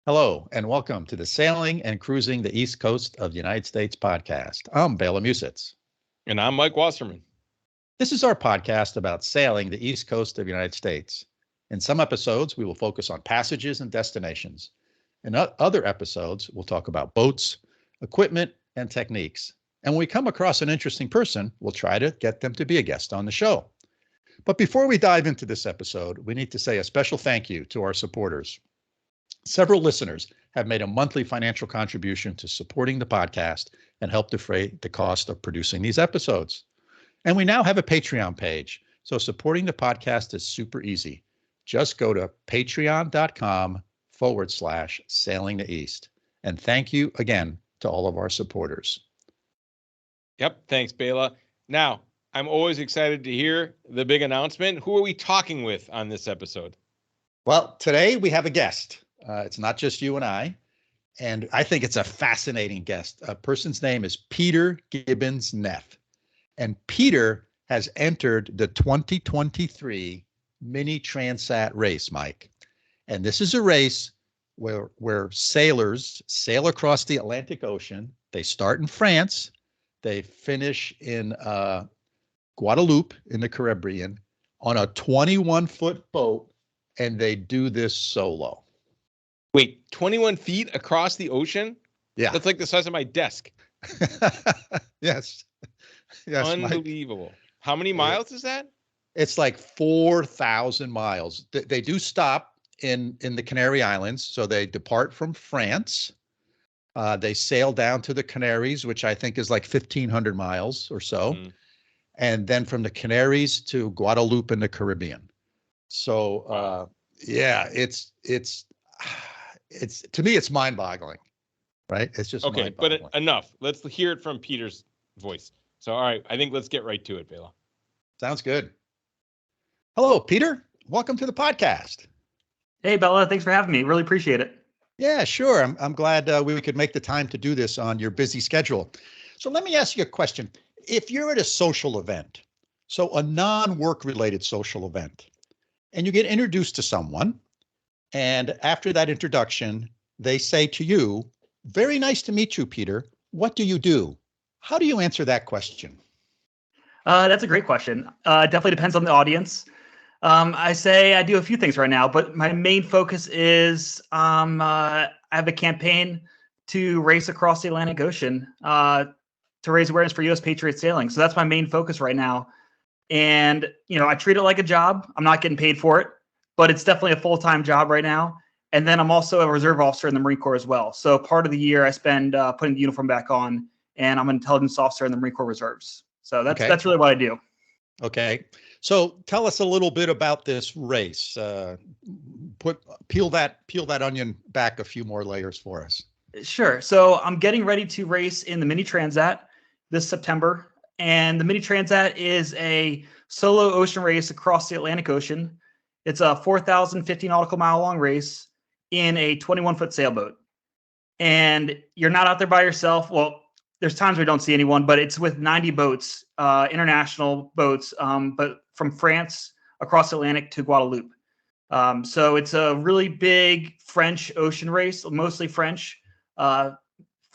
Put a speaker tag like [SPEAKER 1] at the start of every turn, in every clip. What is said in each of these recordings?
[SPEAKER 1] Hello, and welcome to the Sailing and Cruising the East Coast of the United States podcast. I'm Bela and
[SPEAKER 2] And I'm Mike Wasserman.
[SPEAKER 1] This is our podcast about sailing the East Coast of the United States. In some episodes, we will focus on passages and destinations. In other episodes, we'll talk about boats, equipment, and techniques. And when we come across an interesting person, we'll try to get them to be a guest on the show. But before we dive into this episode, we need to say a special thank you to our supporters. Several listeners have made a monthly financial contribution to supporting the podcast and help defray the cost of producing these episodes. And we now have a Patreon page, so supporting the podcast is super easy. Just go to patreon.com/sailingtheeast. And thank you again to all of our supporters.
[SPEAKER 2] Yep, thanks, Bela. Now, I'm always excited to hear the big announcement. Who are we talking with on this episode?
[SPEAKER 1] Well, today we have a guest. It's not just you and I think it's a fascinating guest. A person's name is Peter Gibbons-Neff. And Peter has entered the 2023 Mini-Transat race, Mike. And this is a race where sailors sail across the Atlantic Ocean. They start in France. They finish in Guadeloupe in the Caribbean on a 21-foot boat, and they do this solo.
[SPEAKER 2] Wait, 21 feet across the ocean?
[SPEAKER 1] Yeah.
[SPEAKER 2] That's like the size of my desk.
[SPEAKER 1] Yes.
[SPEAKER 2] Unbelievable. Mike. How many miles is that?
[SPEAKER 1] It's like 4,000 miles. They do stop in the Canary Islands. So they depart from France. They sail down to the Canaries, which I think is like 1,500 miles or so. Mm-hmm. And then from the Canaries to Guadeloupe in the Caribbean. So, it's to me, it's mind-boggling, right? It's just
[SPEAKER 2] okay, but enough. Let's hear it from Peter's voice. So, all right, I think let's get right to it, Bela.
[SPEAKER 1] Sounds good. Hello, Peter. Welcome to the podcast.
[SPEAKER 3] Hey, Bela. Thanks for having me. Really appreciate it.
[SPEAKER 1] Yeah, sure. I'm glad we could make the time to do this on your busy schedule. So let me ask you a question. If you're at a social event, so a non-work related social event, and you get introduced to someone, and after that introduction, they say to you, "Very nice to meet you, Peter. What do you do?" How do you answer that question?
[SPEAKER 3] That's a great question. Definitely depends on the audience. I say I do a few things right now, but my main focus is I have a campaign to race across the Atlantic Ocean to raise awareness for US Patriot Sailing. So that's my main focus right now. And, I treat it like a job. I'm not getting paid for it, but it's definitely a full-time job right now. And then I'm also a reserve officer in the Marine Corps as well. So part of the year I spend putting the uniform back on, and I'm an intelligence officer in the Marine Corps Reserves. So that's really what I do.
[SPEAKER 1] Okay. So tell us a little bit about this race. Peel that onion back a few more layers for us.
[SPEAKER 3] Sure. So I'm getting ready to race in the Mini-Transat this September. And the Mini-Transat is a solo ocean race across the Atlantic Ocean. It's a 4,050 nautical mile long race in a 21-foot sailboat. And you're not out there by yourself. Well, there's times we don't see anyone, but it's with 90 boats, international boats, but from France across the Atlantic to Guadeloupe. So it's a really big French ocean race, mostly French. There's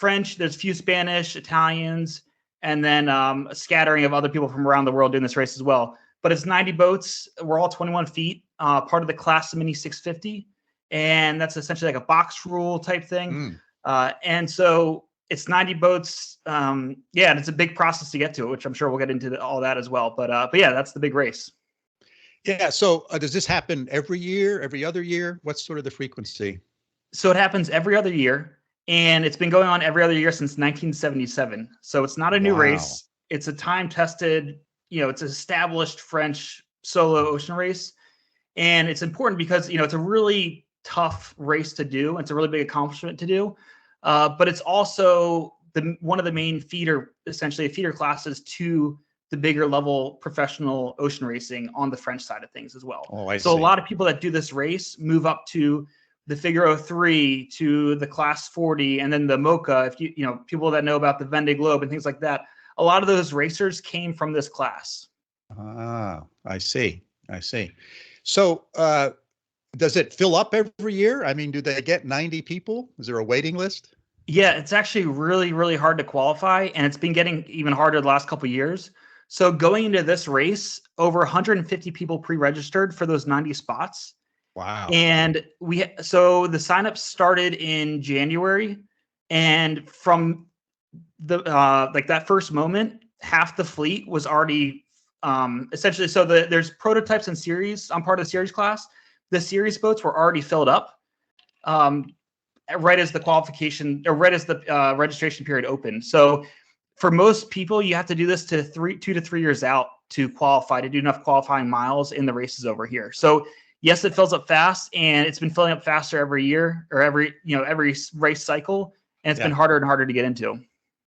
[SPEAKER 3] a few Spanish, Italians, and then a scattering of other people from around the world doing this race as well. But it's 90 boats. We're all 21 feet, part of the class of Mini 650. And that's essentially like a box rule type thing. And so it's 90 boats. And it's a big process to get to it, which I'm sure we'll get into all that as well. But yeah, that's the big race.
[SPEAKER 1] Yeah. So does this happen every year, every other year? What's sort of the frequency?
[SPEAKER 3] So it happens every other year. And it's been going on every other year since 1977. So it's not a new race. It's a time-tested, it's an established French solo ocean race. And it's important because, it's a really tough race to do. It's a really big accomplishment to do. But it's also one of the main feeder classes to the bigger level professional ocean racing on the French side of things as well. So a lot of people that do this race move up to the Figure 03 to the Class 40, and then the Mocha. If people that know about the Vendée Globe and things like that, a lot of those racers came from this class.
[SPEAKER 1] I see. So Does it fill up every year? I mean, do they get 90 people? Is there a waiting list?
[SPEAKER 3] Yeah, it's actually really, really hard to qualify, and it's been getting even harder the last couple of years. So going into this race, over 150 people pre-registered for those 90 spots.
[SPEAKER 1] Wow.
[SPEAKER 3] And so the signups started in January, and from the like that first moment, half the fleet was already essentially. So there's prototypes and series. I'm part of the series class. The series boats were already filled up. Right as the qualification or right as the registration period opened. So for most people, you have to do this to 2 to 3 years out to qualify, to do enough qualifying miles in the races over here. So yes, it fills up fast, and it's been filling up faster every year or every race cycle, and it's been harder and harder to get into.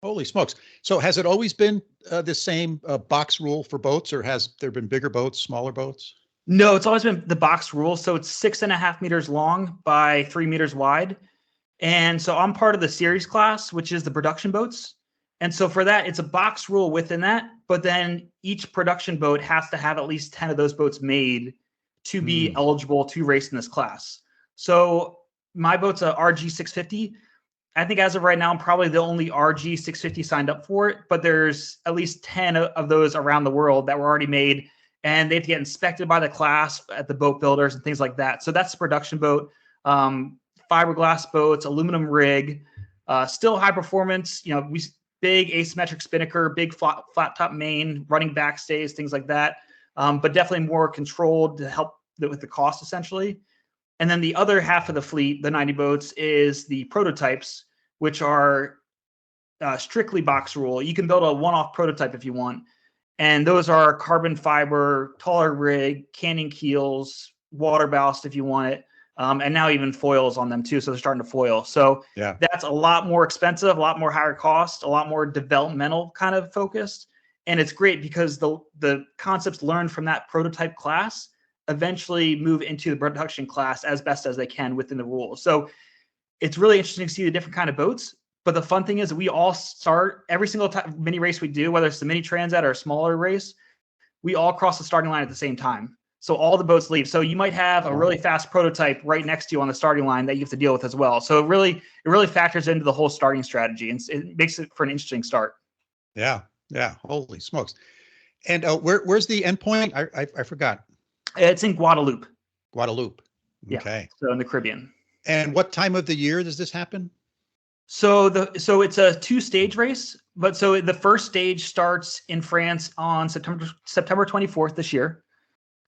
[SPEAKER 1] Holy smokes. So has it always been the same box rule for boats, or has there been bigger boats, smaller boats?
[SPEAKER 3] No, it's always been the box rule. So it's 6.5 meters long by 3 meters wide. And so I'm part of the series class, which is the production boats. And so for that, it's a box rule within that. But then each production boat has to have at least 10 of those boats made to be eligible to race in this class. So my boat's a RG 650. I think as of right now, I'm probably the only RG 650 signed up for it. But there's at least 10 of those around the world that were already made. And they have to get inspected by the class at the boat builders and things like that. So that's the production boat. Fiberglass boats, aluminum rig, still high performance, big asymmetric spinnaker, big flat top main, running backstays, things like that. But definitely more controlled to help with the cost essentially. And then the other half of the fleet, the 90 boats, is the prototypes, which are strictly box rule. You can build a one-off prototype if you want. And those are carbon fiber, taller rig, canting keels, water ballast if you want it. And now even foils on them too. So they're starting to foil. So that's a lot more expensive, a lot more higher cost, a lot more developmental kind of focused. And it's great because the concepts learned from that prototype class eventually move into the production class as best as they can within the rules. So it's really interesting to see the different kind of boats. But the fun thing is we all start every single mini race we do, whether it's the Mini-Transat or a smaller race, we all cross the starting line at the same time. So all the boats leave. So you might have a really fast prototype right next to you on the starting line that you have to deal with as well. So it really factors into the whole starting strategy, and it makes it for an interesting start.
[SPEAKER 1] Yeah. Holy smokes. And where's the endpoint? I forgot.
[SPEAKER 3] It's in Guadeloupe.
[SPEAKER 1] Okay.
[SPEAKER 3] Yeah, so in the Caribbean.
[SPEAKER 1] And what time of the year does this happen?
[SPEAKER 3] So it's a 2-stage race, but so the first stage starts in France on September 24th this year.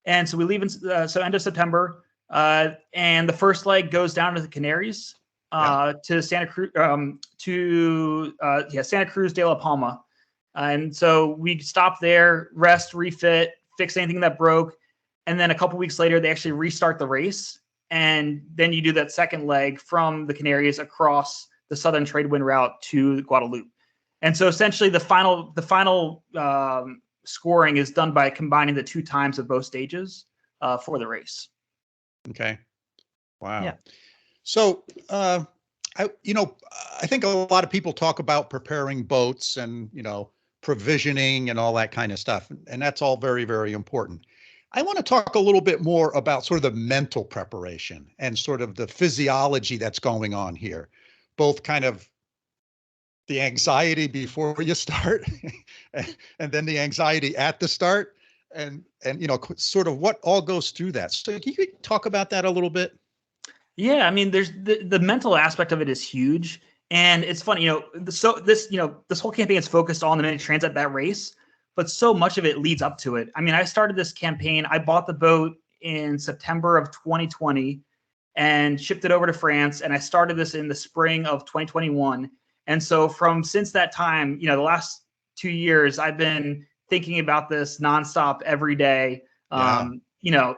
[SPEAKER 3] And so we leave in end of September, and the first leg goes down to the Canaries, to Santa Cruz, Santa Cruz de la Palma, and so we stop there, rest, refit, fix anything that broke, and then a couple weeks later they actually restart the race, and then you do that second leg from the Canaries across the southern trade wind route to Guadeloupe, and so essentially the final scoring is done by combining the 2 times of both stages for the race.
[SPEAKER 1] Okay. Wow.
[SPEAKER 3] Yeah.
[SPEAKER 1] So, I think a lot of people talk about preparing boats and, provisioning and all that kind of stuff. And that's all very, very important. I want to talk a little bit more about sort of the mental preparation and sort of the physiology that's going on here, both kind of the anxiety before you start and then the anxiety at the start and sort of what all goes through that. So can you talk about that a little bit?
[SPEAKER 3] Yeah. I mean, there's the mental aspect of it is huge. And it's funny, this whole campaign is focused on the Mini-Transat, that race, but so much of it leads up to it. I mean, I started this campaign, I bought the boat in September of 2020 and shipped it over to France. And I started this in the spring of 2021. And so since that time, the last 2 years, I've been thinking about this nonstop every day.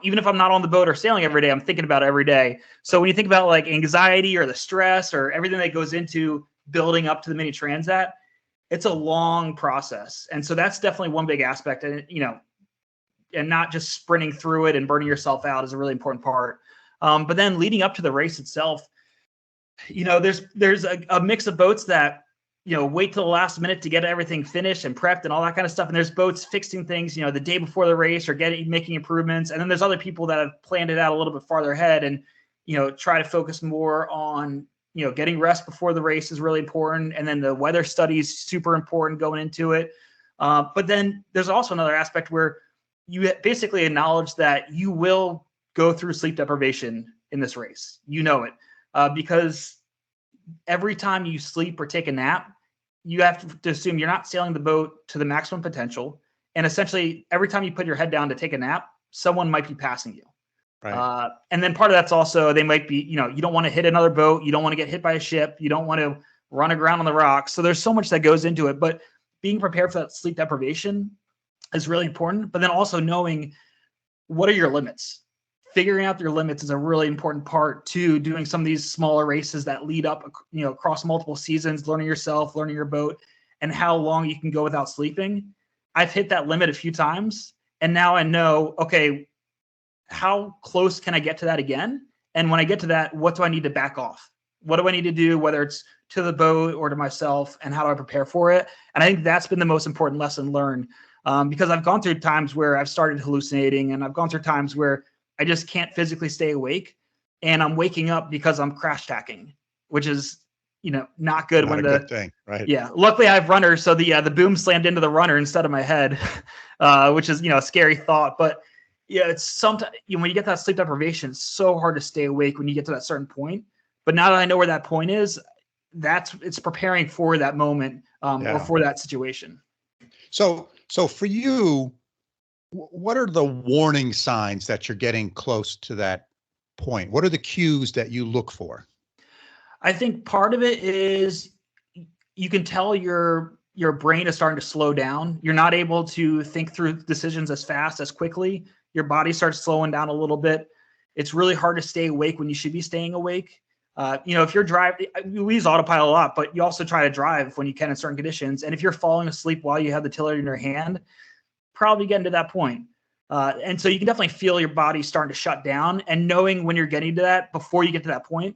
[SPEAKER 3] Even if I'm not on the boat or sailing every day, I'm thinking about it every day. So when you think about like anxiety or the stress or everything that goes into building up to the Mini-Transat, it's a long process. And so that's definitely one big aspect. And, and not just sprinting through it and burning yourself out is a really important part. But then leading up to the race itself, there's a mix of boats that, wait till the last minute to get everything finished and prepped and all that kind of stuff. And there's boats fixing things, the day before the race or making improvements. And then there's other people that have planned it out a little bit farther ahead and, try to focus more on, getting rest before the race is really important. And then the weather study is super important going into it. But then there's also another aspect where you basically acknowledge that you will go through sleep deprivation in this race. Because every time you sleep or take a nap, you have to assume you're not sailing the boat to the maximum potential. And essentially, every time you put your head down to take a nap, someone might be passing you.
[SPEAKER 1] Right.
[SPEAKER 3] And then part of that's also, they might be, you don't want to hit another boat. You don't want to get hit by a ship. You don't want to run aground on the rocks. So there's so much that goes into it. But being prepared for that sleep deprivation is really important. But then also knowing what are your limits. Figuring out your limits is a really important part to doing some of these smaller races that lead up, across multiple seasons, learning yourself, learning your boat, and how long you can go without sleeping. I've hit that limit a few times, and now I know, okay, how close can I get to that again? And when I get to that, what do I need to back off? What do I need to do, whether it's to the boat or to myself, and how do I prepare for it? And I think that's been the most important lesson learned, because I've gone through times where I've started hallucinating, and I've gone through times where I just can't physically stay awake, and I'm waking up because I'm crash tacking, which is, not good.
[SPEAKER 1] Not a good thing, right?
[SPEAKER 3] Yeah. Luckily I have runners. So the boom slammed into the runner instead of my head, which is, a scary thought, but yeah, it's sometimes, when you get that sleep deprivation, it's so hard to stay awake when you get to that certain point. But now that I know where that point is, it's preparing for that moment, or for that situation.
[SPEAKER 1] So for you, what are the warning signs that you're getting close to that point? What are the cues that you look for?
[SPEAKER 3] I think part of it is you can tell your brain is starting to slow down. You're not able to think through decisions as fast, as quickly. Your body starts slowing down a little bit. It's really hard to stay awake when you should be staying awake. If you're driving, we use autopilot a lot, but you also try to drive when you can in certain conditions. And if you're falling asleep while you have the tiller in your hand, probably getting to that point. And so you can definitely feel your body starting to shut down, and knowing when you're getting to that before you get to that point.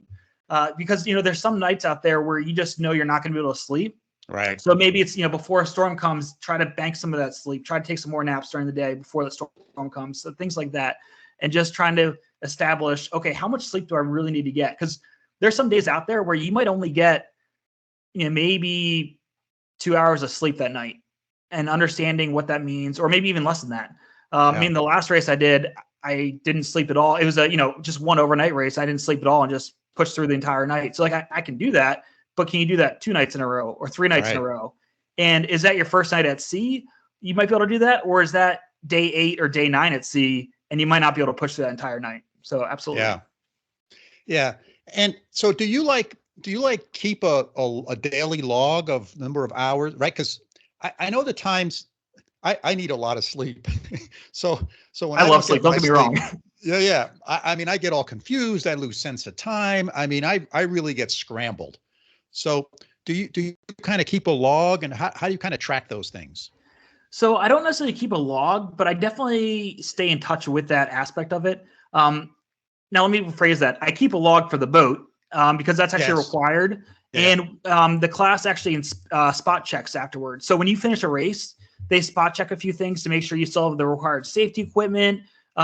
[SPEAKER 3] Because, there's some nights out there where you just know you're not going to be able to sleep.
[SPEAKER 1] Right.
[SPEAKER 3] So maybe it's, before a storm comes, try to bank some of that sleep, try to take some more naps during the day before the storm comes. So things like that. And just trying to establish, okay, how much sleep do I really need to get? Because there's some days out there where you might only get, maybe 2 hours of sleep that night, and understanding what that means, or maybe even less than that. I mean, the last race I did, I didn't sleep at all. It was just one overnight race. I didn't sleep at all and just pushed through the entire night. So I can do that, but can you do that 2 nights in a row or 3 nights in a row? And is that your first night at sea? You might be able to do that. Or is that day 8 or day 9 at sea, and you might not be able to push through that entire night? So absolutely.
[SPEAKER 1] Yeah. Yeah. And so do you keep a daily log of number of hours, right? Because I know the times I need a lot of sleep. so when
[SPEAKER 3] I love sleep, don't get me wrong.
[SPEAKER 1] Yeah. I mean, I get all confused. I lose sense of time. I mean, I really get scrambled. So do you kind of keep a log, and how do you kind of track those things?
[SPEAKER 3] So I don't necessarily keep a log, but I definitely stay in touch with that aspect of it. Now let me rephrase that. I keep a log for the boat, because that's actually required. Yeah. And the class actually spot checks afterwards. So when you finish a race, they spot check a few things to make sure you still have the required safety equipment,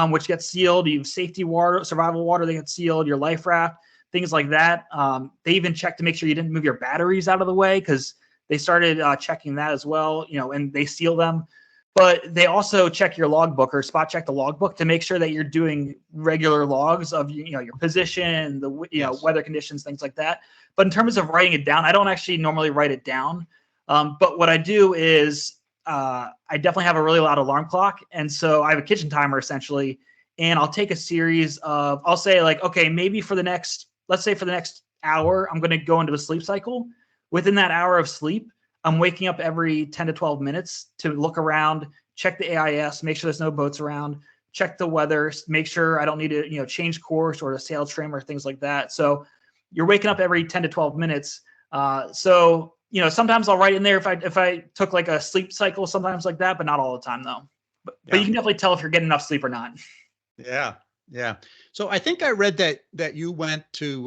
[SPEAKER 3] which gets sealed. You have safety water, survival water that gets sealed, your life raft, things like that. They even check to make sure you didn't move your batteries out of the way, because they started checking that as well, and they seal them. But they also check your logbook, or spot check the logbook, to make sure that you're doing regular logs of your position, the weather conditions, things like that. But in terms of writing it down, I don't actually normally write it down. But what I do is I definitely have a really loud alarm clock, and so I have a kitchen timer essentially, and I'll take a series of, I'll say like, okay, maybe let's say for the next hour, I'm going to go into a sleep cycle. Within that hour of sleep, I'm waking up every 10 to 12 minutes to look around, check the AIS, make sure there's no boats around, check the weather, make sure I don't need to, change course or to sail trim or things like that. So you're waking up every 10 to 12 minutes. So sometimes I'll write in there if I took like a sleep cycle, sometimes like that, but not all the time though. But you can definitely tell if you're getting enough sleep or not.
[SPEAKER 1] Yeah. Yeah. So I think I read that you went to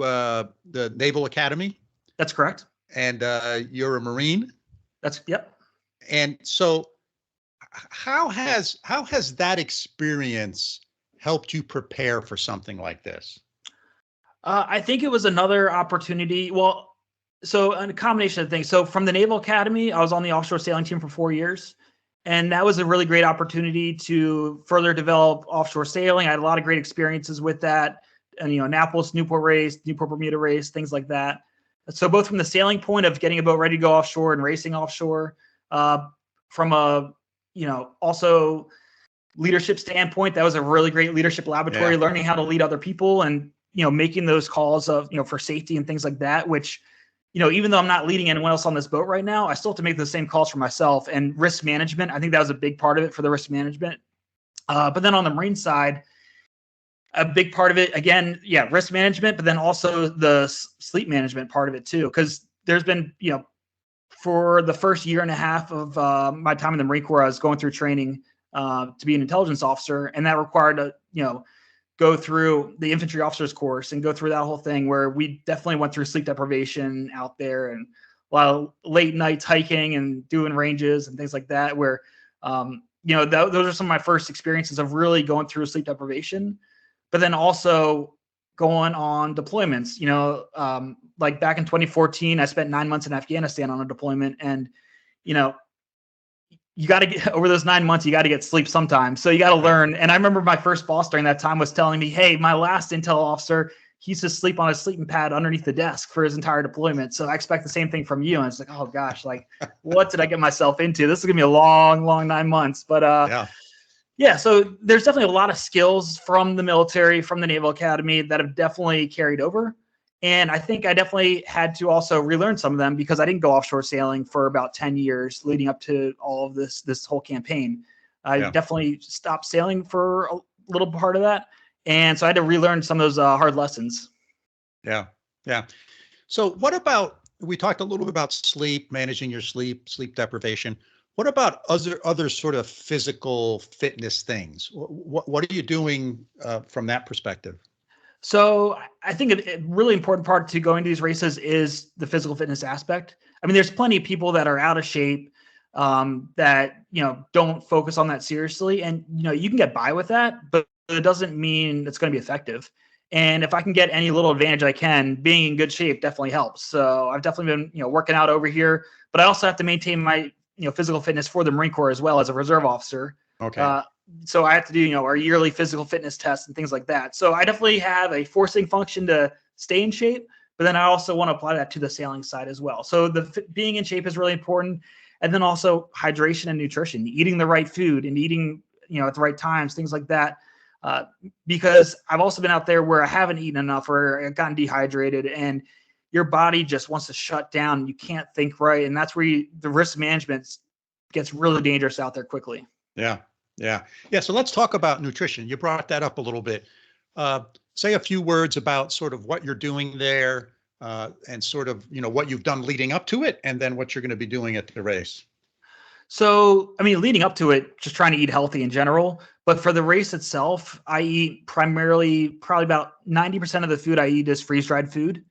[SPEAKER 1] the Naval Academy.
[SPEAKER 3] That's correct.
[SPEAKER 1] and you're a Marine.
[SPEAKER 3] Yep.
[SPEAKER 1] And so how has that experience helped you prepare for something like this?
[SPEAKER 3] I think it was another opportunity. Well, so a combination of things. So from the Naval Academy, I was on the offshore sailing team for 4 years. And that was a really great opportunity to further develop offshore sailing. I had a lot of great experiences with that. And, Annapolis, Newport race, Newport Bermuda race, things like that. So both from the sailing point of getting a boat ready to go offshore and racing offshore, from a, also leadership standpoint, that was a really great leadership laboratory, learning how to lead other people and, making those calls of, for safety and things like that, which, even though I'm not leading anyone else on this boat right now, I still have to make the same calls for myself. And risk management, I think that was a big part of it for the risk management. But then on the Marine side, a big part of it, again, risk management, but then also the sleep management part of it too. Because there's been, for the first year and a half of my time in the Marine Corps, I was going through training to be an intelligence officer, and that required a, go through the infantry officers course and go through that whole thing where we definitely went through sleep deprivation out there and a lot of late nights hiking and doing ranges and things like that, where, those are some of my first experiences of really going through sleep deprivation, but then also going on deployments, like back in 2014, I spent 9 months in Afghanistan on a deployment, and, you got to get over those 9 months, you got to get sleep sometimes. So you got to learn. And I remember my first boss during that time was telling me, hey, my last intel officer, he used to sleep on a sleeping pad underneath the desk for his entire deployment. So I expect the same thing from you. And it's like, oh gosh, like what did I get myself into? This is gonna be a long, long 9 months. But so there's definitely a lot of skills from the military, from the Naval Academy that have definitely carried over. And I think I definitely had to also relearn some of them because I didn't go offshore sailing for about 10 years leading up to all of this whole campaign. I definitely stopped sailing for a little part of that. And so I had to relearn some of those hard lessons.
[SPEAKER 1] Yeah. Yeah. So what about, we talked a little bit about sleep, managing your sleep deprivation. What about other sort of physical fitness things? What are you doing from that perspective?
[SPEAKER 3] So I think a really important part to going to these races is the physical fitness aspect. I mean, there's plenty of people that are out of shape that, don't focus on that seriously. And, you can get by with that, but it doesn't mean it's going to be effective. And if I can get any little advantage I can, being in good shape definitely helps. So I've definitely been, working out over here, but I also have to maintain my, physical fitness for the Marine Corps as well as a reserve officer.
[SPEAKER 1] Okay.
[SPEAKER 3] So I have to do, our yearly physical fitness tests and things like that. So I definitely have a forcing function to stay in shape, but then I also want to apply that to the sailing side as well. So being in shape is really important. And then also hydration and nutrition, eating the right food and eating, at the right times, things like that. Because I've also been out there where I haven't eaten enough or I've gotten dehydrated and your body just wants to shut down. You can't think right. And that's where the risk management gets really dangerous out there quickly.
[SPEAKER 1] Yeah. So let's talk about nutrition. You brought that up a little bit. Say a few words about sort of what you're doing there and sort of, what you've done leading up to it and then what you're going to be doing at the race.
[SPEAKER 3] So, I mean, leading up to it, just trying to eat healthy in general. But for the race itself, I eat probably about 90% of the food I eat is freeze-dried food.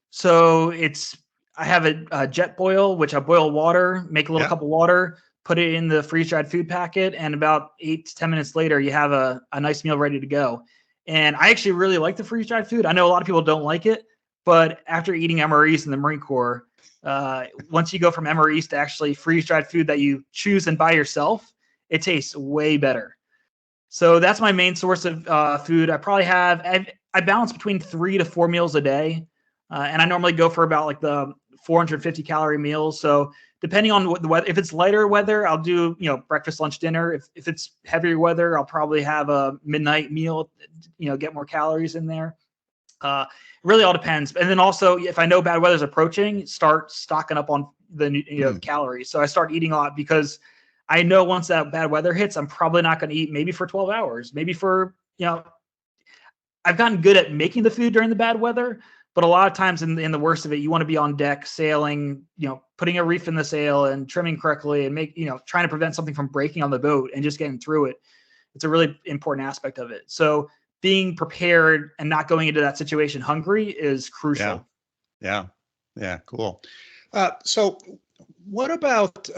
[SPEAKER 3] So I have a jet boil, which I boil water, make a little cup of water, put it in the freeze-dried food packet, and about 8 to 10 minutes later, you have a nice meal ready to go. And I actually really like the freeze-dried food. I know a lot of people don't like it, but after eating MREs in the Marine Corps, once you go from MREs to actually freeze-dried food that you choose and buy yourself, it tastes way better. So that's my main source of food. I balance between 3 to 4 meals a day. And I normally go for about like the 450 calorie meals. So depending on what the weather, if it's lighter weather, I'll do, breakfast, lunch, dinner. If it's heavier weather, I'll probably have a midnight meal, get more calories in there. It really all depends. And then also if I know bad weather's approaching, start stocking up on the calories. So I start eating a lot because I know once that bad weather hits, I'm probably not going to eat maybe for 12 hours, maybe for, I've gotten good at making the food during the bad weather. But a lot of times in the worst of it, you want to be on deck sailing, putting a reef in the sail and trimming correctly and trying to prevent something from breaking on the boat and just getting through it. It's a really important aspect of it. So being prepared and not going into that situation hungry is crucial.
[SPEAKER 1] Yeah. Cool. So what about,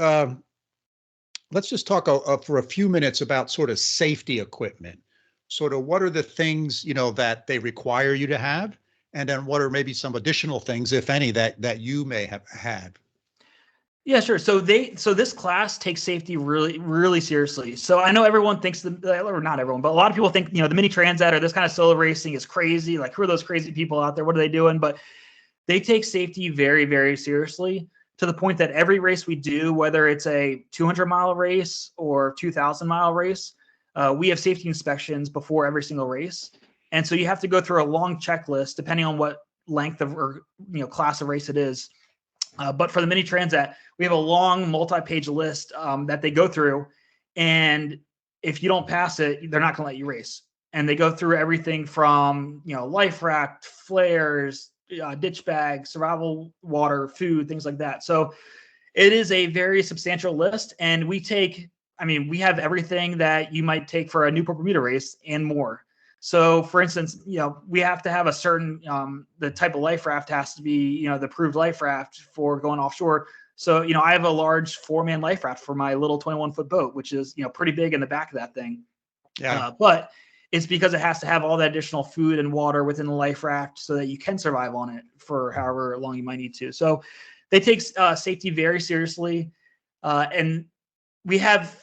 [SPEAKER 1] let's just talk for a few minutes about sort of safety equipment. Sort of what are the things, that they require you to have? And then what are maybe some additional things, if any, that you may have had?
[SPEAKER 3] Yeah, sure. So this class takes safety really, really seriously. So I know everyone thinks or not everyone, but a lot of people think, the Mini-Transat or this kind of solo racing is crazy. Like, who are those crazy people out there? What are they doing? But they take safety very, very seriously, to the point that every race we do, whether it's a 200-mile race or 2,000-mile race, we have safety inspections before every single race. And so you have to go through a long checklist depending on what length of or class of race it is. But for the Mini-Transat, we have a long multi-page list that they go through, and if you don't pass it, they're not going to let you race. And they go through everything from life raft, flares, ditch bags, survival water, food, things like that. So it is a very substantial list, and we have everything that you might take for a Newport Bermuda race and more. So, for instance, we have to have a certain the type of life raft has to be the approved life raft for going offshore. So, I have a large 4-man life raft for my little 21-foot boat, which is pretty big in the back of that thing.
[SPEAKER 1] Yeah.
[SPEAKER 3] But it's because it has to have all that additional food and water within the life raft so that you can survive on it for however long you might need to. So they take safety very seriously, and we have,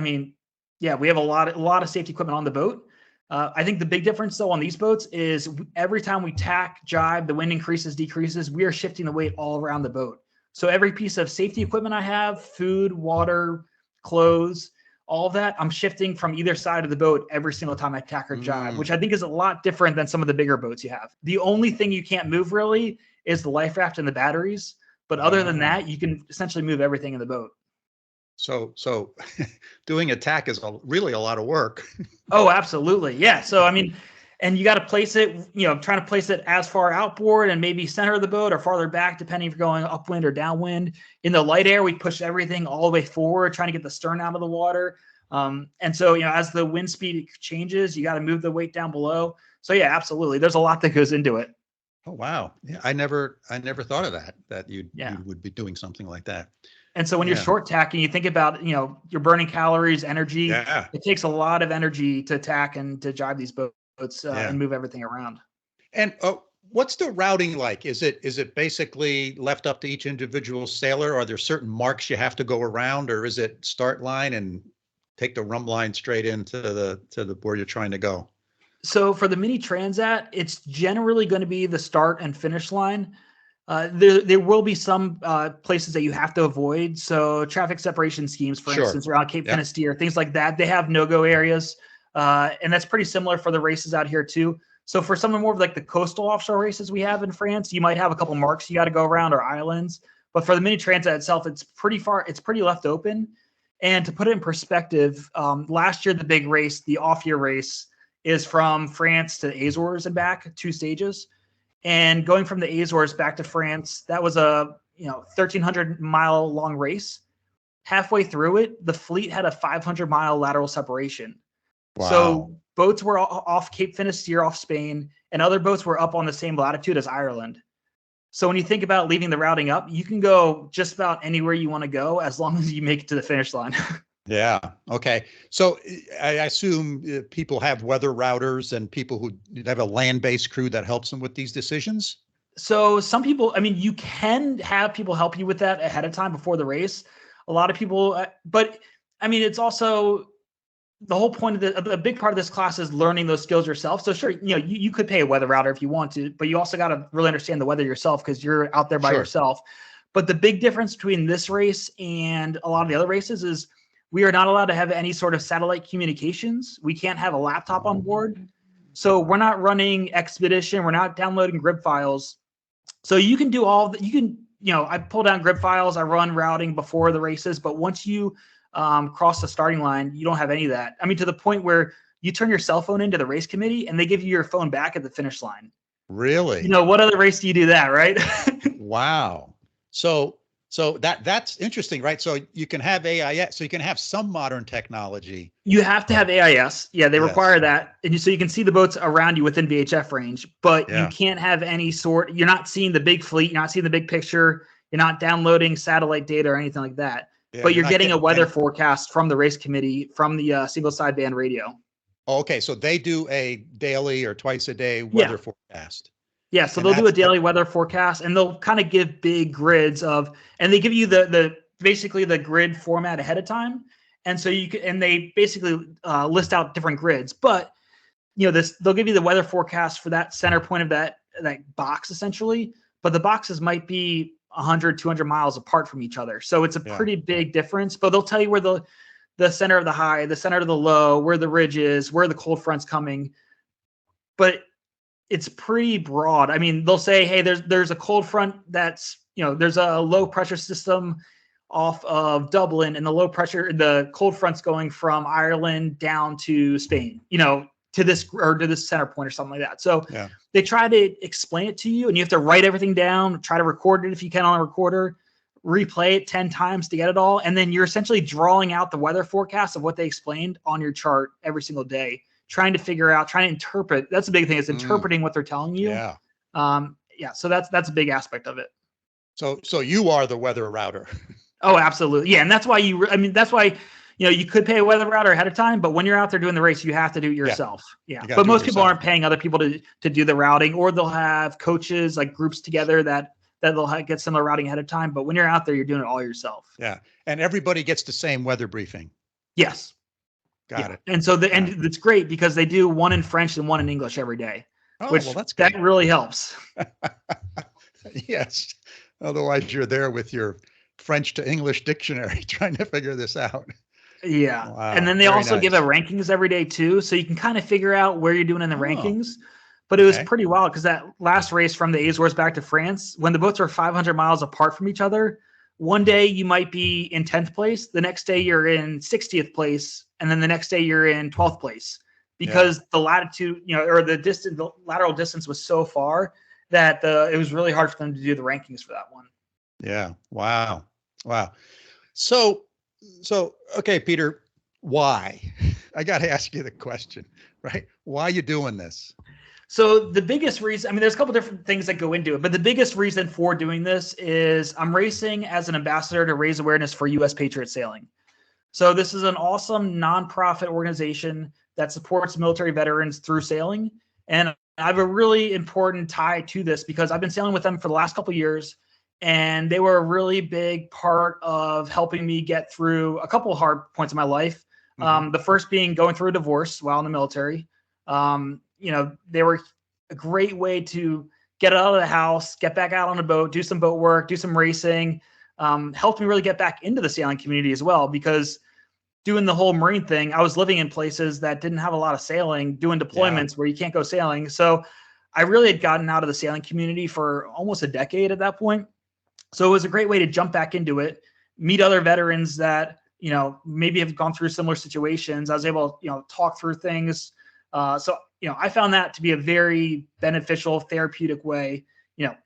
[SPEAKER 3] we have a lot of safety equipment on the boat. I think the big difference, though, on these boats is every time we tack, jibe, the wind increases, decreases, we are shifting the weight all around the boat. So every piece of safety equipment I have, food, water, clothes, all of that, I'm shifting from either side of the boat every single time I tack or jibe, which I think is a lot different than some of the bigger boats you have. The only thing you can't move really is the life raft and the batteries. But other than that, you can essentially move everything in the boat.
[SPEAKER 1] So doing a tack is really a lot of work.
[SPEAKER 3] Oh, absolutely. Yeah. So, and you got to place it, trying to place it as far outboard and maybe center of the boat or farther back, depending if you're going upwind or downwind. In the light air, we push everything all the way forward, trying to get the stern out of the water. And so, as the wind speed changes, you got to move the weight down below. So yeah, absolutely. There's a lot that goes into it.
[SPEAKER 1] Oh, wow. Yeah. I never thought of that you would be doing something like that.
[SPEAKER 3] And so when you're short tacking, you think about, you're burning calories, energy.
[SPEAKER 1] Yeah.
[SPEAKER 3] It takes a lot of energy to tack and to jibe these boats and move everything around.
[SPEAKER 1] And what's the routing like? Is it basically left up to each individual sailor? Are there certain marks you have to go around, or is it start line and take the rum line straight into the where you're trying to go?
[SPEAKER 3] So for the Mini-Transat, it's generally going to be the start and finish line. There will be some places that you have to avoid. So traffic separation schemes, for instance, around Cape Finisterre, things like that. They have no-go areas. And that's pretty similar for the races out here too. So for some more of like the coastal offshore races we have in France, you might have a couple marks you got to go around, or islands. But for the Mini-Transat itself, it's pretty left open. And to put it in perspective, last year, the big race, the off-year race, is from France to the Azores and back, 2 stages. And going from the Azores back to France, that was a 1,300-mile long race. Halfway through it, the fleet had a 500-mile lateral separation.
[SPEAKER 1] Wow.
[SPEAKER 3] So boats were off Cape Finisterre, off Spain, and other boats were up on the same latitude as Ireland. So when you think about leaving the routing up, you can go just about anywhere you want to go as long as you make it to the finish line.
[SPEAKER 1] Yeah. Okay. So I assume people have weather routers and people who have a land-based crew that helps them with these decisions.
[SPEAKER 3] So some people, you can have people help you with that ahead of time before the race. A lot of people, but it's also the whole point of a big part of this class is learning those skills yourself. So sure, you could pay a weather router if you want to, but you also got to really understand the weather yourself because you're out there by yourself. But the big difference between this race and a lot of the other races is we are not allowed to have any sort of satellite communications. We can't have a laptop on board. So we're not running Expedition. We're not downloading grid files. So you can do all that. You can, I pull down grid files. I run routing before the races. But once you cross the starting line, you don't have any of that. To the point where you turn your cell phone into the race committee and they give you your phone back at the finish line.
[SPEAKER 1] Really?
[SPEAKER 3] What other race do you do that, right?
[SPEAKER 1] Wow. So that's interesting, right? So you can have AIS, so you can have some modern technology.
[SPEAKER 3] You have to have AIS. Yeah, they require that. And so you can see the boats around you within VHF range, but you can't have any sort, you're not seeing the big fleet, you're not seeing the big picture. You're not downloading satellite data or anything like that.
[SPEAKER 1] Yeah,
[SPEAKER 3] but you're
[SPEAKER 1] not
[SPEAKER 3] getting a
[SPEAKER 1] getting
[SPEAKER 3] weather
[SPEAKER 1] any-
[SPEAKER 3] forecast from the race committee from the single sideband radio.
[SPEAKER 1] Oh, okay, so they do a daily or twice a day
[SPEAKER 3] Yeah.
[SPEAKER 1] weather forecast.
[SPEAKER 3] Yeah, so
[SPEAKER 1] And
[SPEAKER 3] they'll do a
[SPEAKER 1] that's
[SPEAKER 3] daily weather forecast, and they'll kind of give big grids of, and they give you the basically the grid format ahead of time, and so you can, and they basically list out different grids. But they'll give you the weather forecast for that center point of that box essentially, but the boxes might be 100, 200 miles apart from each other, so it's a pretty big difference. But they'll tell you where the center of the high, the center of the low, where the ridge is, where the cold front's coming, but it's pretty broad. I mean, they'll say, hey, there's a cold front that's, there's a low pressure system off of Dublin, and the cold front's going from Ireland down to Spain, to this center point or something like that. So they try to explain it to you, and you have to write everything down, try to record it if you can on a recorder, replay it 10 times to get it all. And then you're essentially drawing out the weather forecast of what they explained on your chart every single day, trying to interpret. That's the big thing, is interpreting what they're telling you. So that's a big aspect of it.
[SPEAKER 1] So you are the weather router.
[SPEAKER 3] Oh, absolutely. Yeah. And that's why you could pay a weather router ahead of time, but when you're out there doing the race, you have to do it yourself. Yeah. But most people aren't paying other people to do the routing, or they'll have coaches, like groups together that they'll get similar routing ahead of time. But when you're out there, you're doing it all yourself.
[SPEAKER 1] Yeah. And everybody gets the same weather briefing.
[SPEAKER 3] Yes.
[SPEAKER 1] Got it.
[SPEAKER 3] And so and it's great because they do one in French and one in English every day,
[SPEAKER 1] well, that's good.
[SPEAKER 3] That really helps.
[SPEAKER 1] Yes. Otherwise you're there with your French to English dictionary trying to figure this out.
[SPEAKER 3] Yeah.
[SPEAKER 1] Wow.
[SPEAKER 3] And then they also give a rankings every day too. So you can kind of figure out where you're doing in the rankings. But it was pretty wild because that last race from the Azores back to France, when the boats are 500 miles apart from each other, one day you might be in 10th place. The next day you're in 60th place. And then the next day you're in 12th place, because the latitude, or the lateral distance was so far that it was really hard for them to do the rankings for that one.
[SPEAKER 1] Yeah. Wow. So, okay, Peter, why? I got to ask you the question, right? Why are you doing this?
[SPEAKER 3] So the biggest reason, there's a couple different things that go into it, but the biggest reason for doing this is I'm racing as an ambassador to raise awareness for US Patriot Sailing. So this is an awesome nonprofit organization that supports military veterans through sailing. And I have a really important tie to this because I've been sailing with them for the last couple of years, and they were a really big part of helping me get through a couple of hard points in my life. The first being going through a divorce while in the military. They were a great way to get out of the house, get back out on a boat, do some boat work, do some racing. Helped me really get back into the sailing community as well, because doing the whole Marine thing, I was living in places that didn't have a lot of sailing, doing deployments where you can't go sailing. So I really had gotten out of the sailing community for almost a decade at that point. So it was a great way to jump back into it, meet other veterans that, maybe have gone through similar situations. I was able to, talk through things. I found that to be a very beneficial therapeutic way.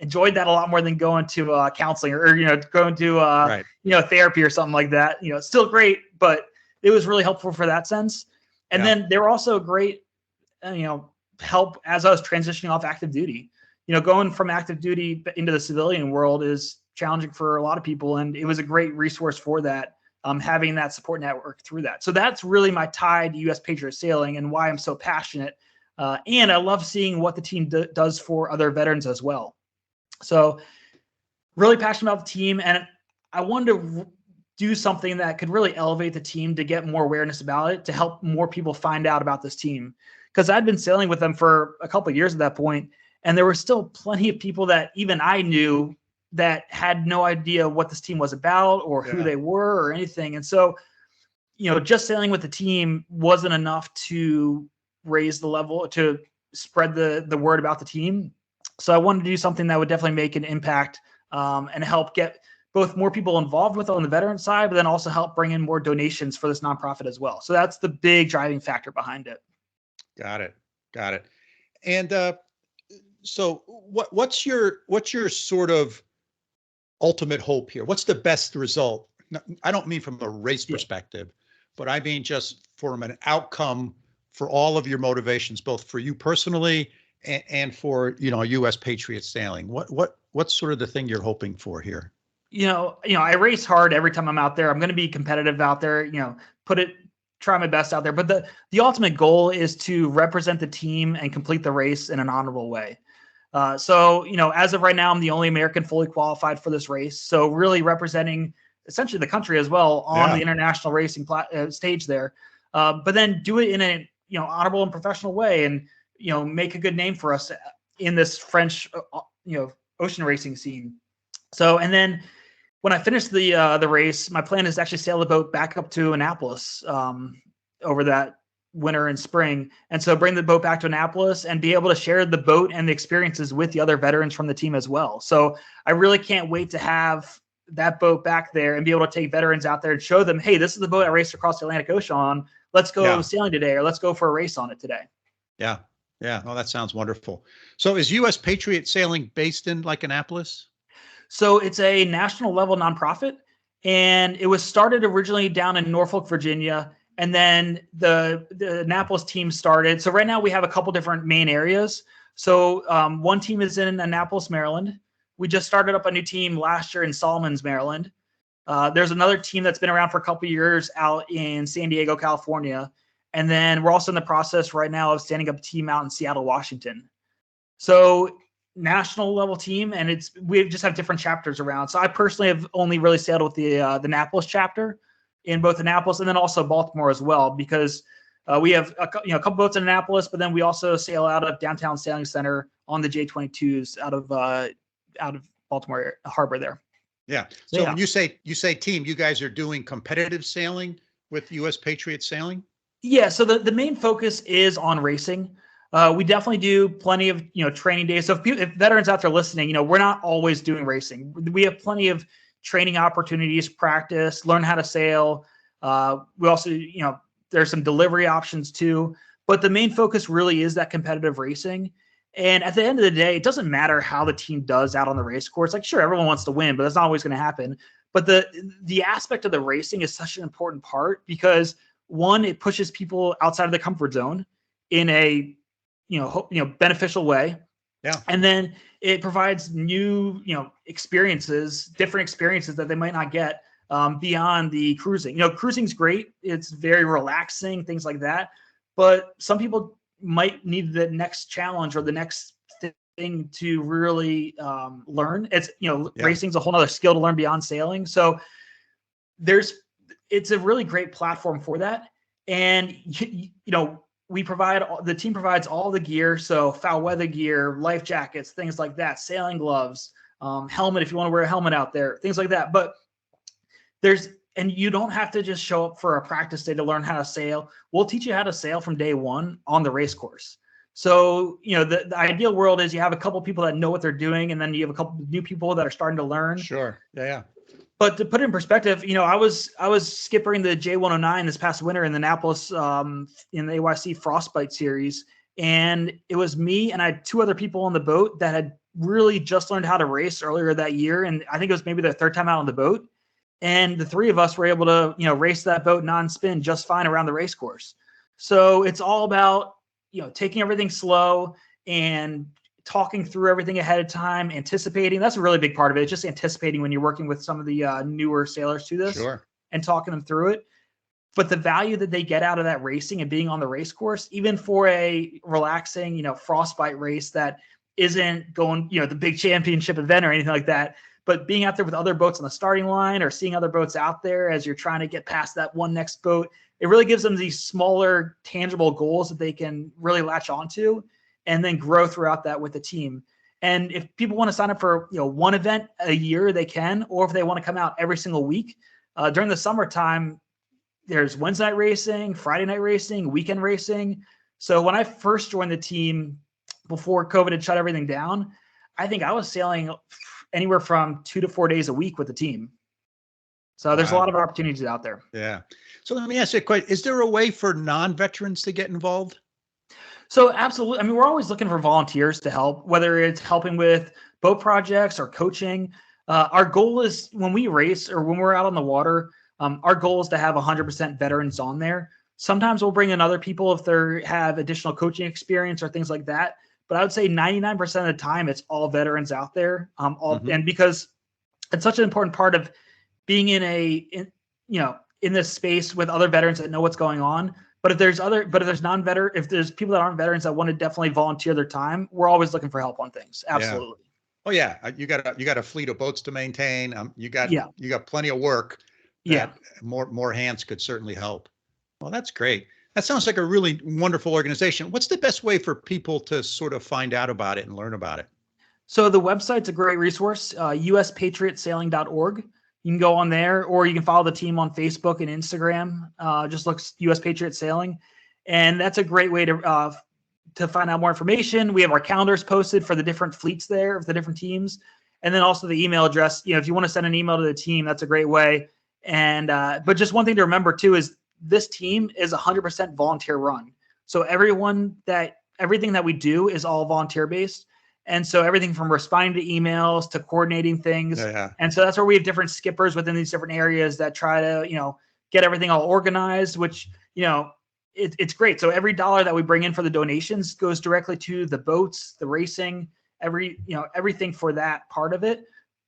[SPEAKER 3] Enjoyed that a lot more than going to counseling or going to therapy or something like that. Still great, but it was really helpful for that sense. And then they were also great, help as I was transitioning off active duty. Going from active duty into the civilian world is challenging for a lot of people, and it was a great resource for that. Having that support network through that. So that's really my tie to US Patriot Sailing and why I'm so passionate. And I love seeing what the team does for other veterans as well. So really passionate about the team, and I wanted to do something that could really elevate the team to get more awareness about it, to help more people find out about this team. Because I'd been sailing with them for a couple of years at that point, and there were still plenty of people that even I knew that had no idea what this team was about or who they were or anything. And so, just sailing with the team wasn't enough to raise the level, to spread the word about the team. So I wanted to do something that would definitely make an impact and help get both more people involved with on the veteran side, but then also help bring in more donations for this nonprofit as well. So that's the big driving factor behind it.
[SPEAKER 1] Got it. And so what's your sort of ultimate hope here? What's the best result? I don't mean from a race perspective, but I mean just from an outcome for all of your motivations, both for you personally and for US Patriot Sailing. What's sort of the thing you're hoping for here?
[SPEAKER 3] I race hard every time I'm out there. I'm going to be competitive out there, try my best out there. But the ultimate goal is to represent the team and complete the race in an honorable way. So as of right now, I'm the only American fully qualified for this race. So really representing essentially the country as well on the international racing stage there. But then do it in a, honorable and professional way and, make a good name for us in this French, ocean racing scene. So, and then when I finish the race, my plan is to actually sail the boat back up to Annapolis over that winter and spring. And so bring the boat back to Annapolis and be able to share the boat and the experiences with the other veterans from the team as well. So I really can't wait to have that boat back there and be able to take veterans out there and show them, hey, this is the boat I raced across the Atlantic Ocean on. Let's go sailing today, or let's go for a race on it today.
[SPEAKER 1] Yeah. Yeah. Oh, that sounds wonderful. So is US Patriot Sailing based in Annapolis?
[SPEAKER 3] So it's a national level nonprofit, and it was started originally down in Norfolk, Virginia. And then the Annapolis team started. So right now we have a couple different main areas. So one team is in Annapolis, Maryland. We just started up a new team last year in Solomons, Maryland. There's another team that's been around for a couple of years out in San Diego, California. And then we're also in the process right now of standing up a team out in Seattle, Washington. So national level team, and we just have different chapters around. So I personally have only really sailed with the Annapolis chapter in both Annapolis and then also Baltimore as well, because we have a couple boats in Annapolis, but then we also sail out of Downtown Sailing Center on the J22s out of Baltimore Harbor there.
[SPEAKER 1] Yeah. So when you say team, you guys are doing competitive sailing with US Patriot Sailing?
[SPEAKER 3] Yeah. So the main focus is on racing. We definitely do plenty of, training days. So if veterans out there listening, we're not always doing racing. We have plenty of training opportunities, practice, learn how to sail. We also, there's some delivery options too, but the main focus really is that competitive racing. And at the end of the day, it doesn't matter how the team does out on the race course. Like, sure, everyone wants to win, but that's not always going to happen. But the aspect of the racing is such an important part because, one, it pushes people outside of the comfort zone in a beneficial way.
[SPEAKER 1] Yeah.
[SPEAKER 3] And then it provides new, experiences, different experiences that they might not get beyond the cruising. Cruising's great. It's very relaxing, things like that. But some people might need the next challenge or the next thing to really learn. It's, racing's a whole other skill to learn beyond sailing. So it's a really great platform for that. And, the team provides all the gear. So foul weather gear, life jackets, things like that, sailing gloves, helmet, if you want to wear a helmet out there, things like that. But and you don't have to just show up for a practice day to learn how to sail. We'll teach you how to sail from day one on the race course. So, the ideal world is you have a couple of people that know what they're doing, and then you have a couple of new people that are starting to learn.
[SPEAKER 1] Sure. Yeah.
[SPEAKER 3] But to put it in perspective, I was skippering the J109 this past winter in Annapolis in the AYC Frostbite series. And it was me and I had two other people on the boat that had really just learned how to race earlier that year. And I think it was maybe their third time out on the boat. And the three of us were able to, race that boat non-spin just fine around the race course. So it's all about, taking everything slow and talking through everything ahead of time, anticipating. That's a really big part of it. It's just anticipating when you're working with some of the newer sailors to this.
[SPEAKER 1] Sure.
[SPEAKER 3] And talking them through it. But the value that they get out of that racing and being on the race course, even for a relaxing, frostbite race that isn't going, the big championship event or anything like that, but being out there with other boats on the starting line or seeing other boats out there as you're trying to get past that one next boat, it really gives them these smaller, tangible goals that they can really latch onto and then grow throughout that with the team. And if people want to sign up for, one event a year, they can, or if they want to come out every single week during the summertime, there's Wednesday night racing, Friday night racing, weekend racing. So when I first joined the team before COVID had shut everything down, I think I was sailing anywhere from 2 to 4 days a week with the team. So there's a lot of opportunities out there.
[SPEAKER 1] Yeah. So let me ask you a question. Is there a way for non-veterans to get involved?
[SPEAKER 3] So absolutely. I mean, we're always looking for volunteers to help, whether it's helping with boat projects or coaching. Our goal is when we race or when we're out on the water, our goal is to have 100% veterans on there. Sometimes we'll bring in other people if they have additional coaching experience or things like that. But I would say 99% of the time, it's all veterans out there. And because it's such an important part of being in this space with other veterans that know what's going on. But if there's people that aren't veterans that want to definitely volunteer their time, we're always looking for help on things. Absolutely.
[SPEAKER 1] Yeah. Oh yeah, you got a fleet of boats to maintain. You got plenty of work. That more hands could certainly help. Well, that's great. That sounds like a really wonderful organization. What's the best way for people to sort of find out about it and learn about it?
[SPEAKER 3] So the website's a great resource, USPatriotSailing.org. You can go on there, or you can follow the team on Facebook and Instagram. Just look US Patriot Sailing, and that's a great way to find out more information. We have our calendars posted for the different fleets there of the different teams, and then also the email address. If you want to send an email to the team, that's a great way. And but just one thing to remember too is this team is 100% volunteer run. So everything that we do is all volunteer based. And so everything from responding to emails to coordinating things. And so that's where we have different skippers within these different areas that try to, get everything all organized, which, it's great. So every dollar that we bring in for the donations goes directly to the boats, the racing, everything for that part of it.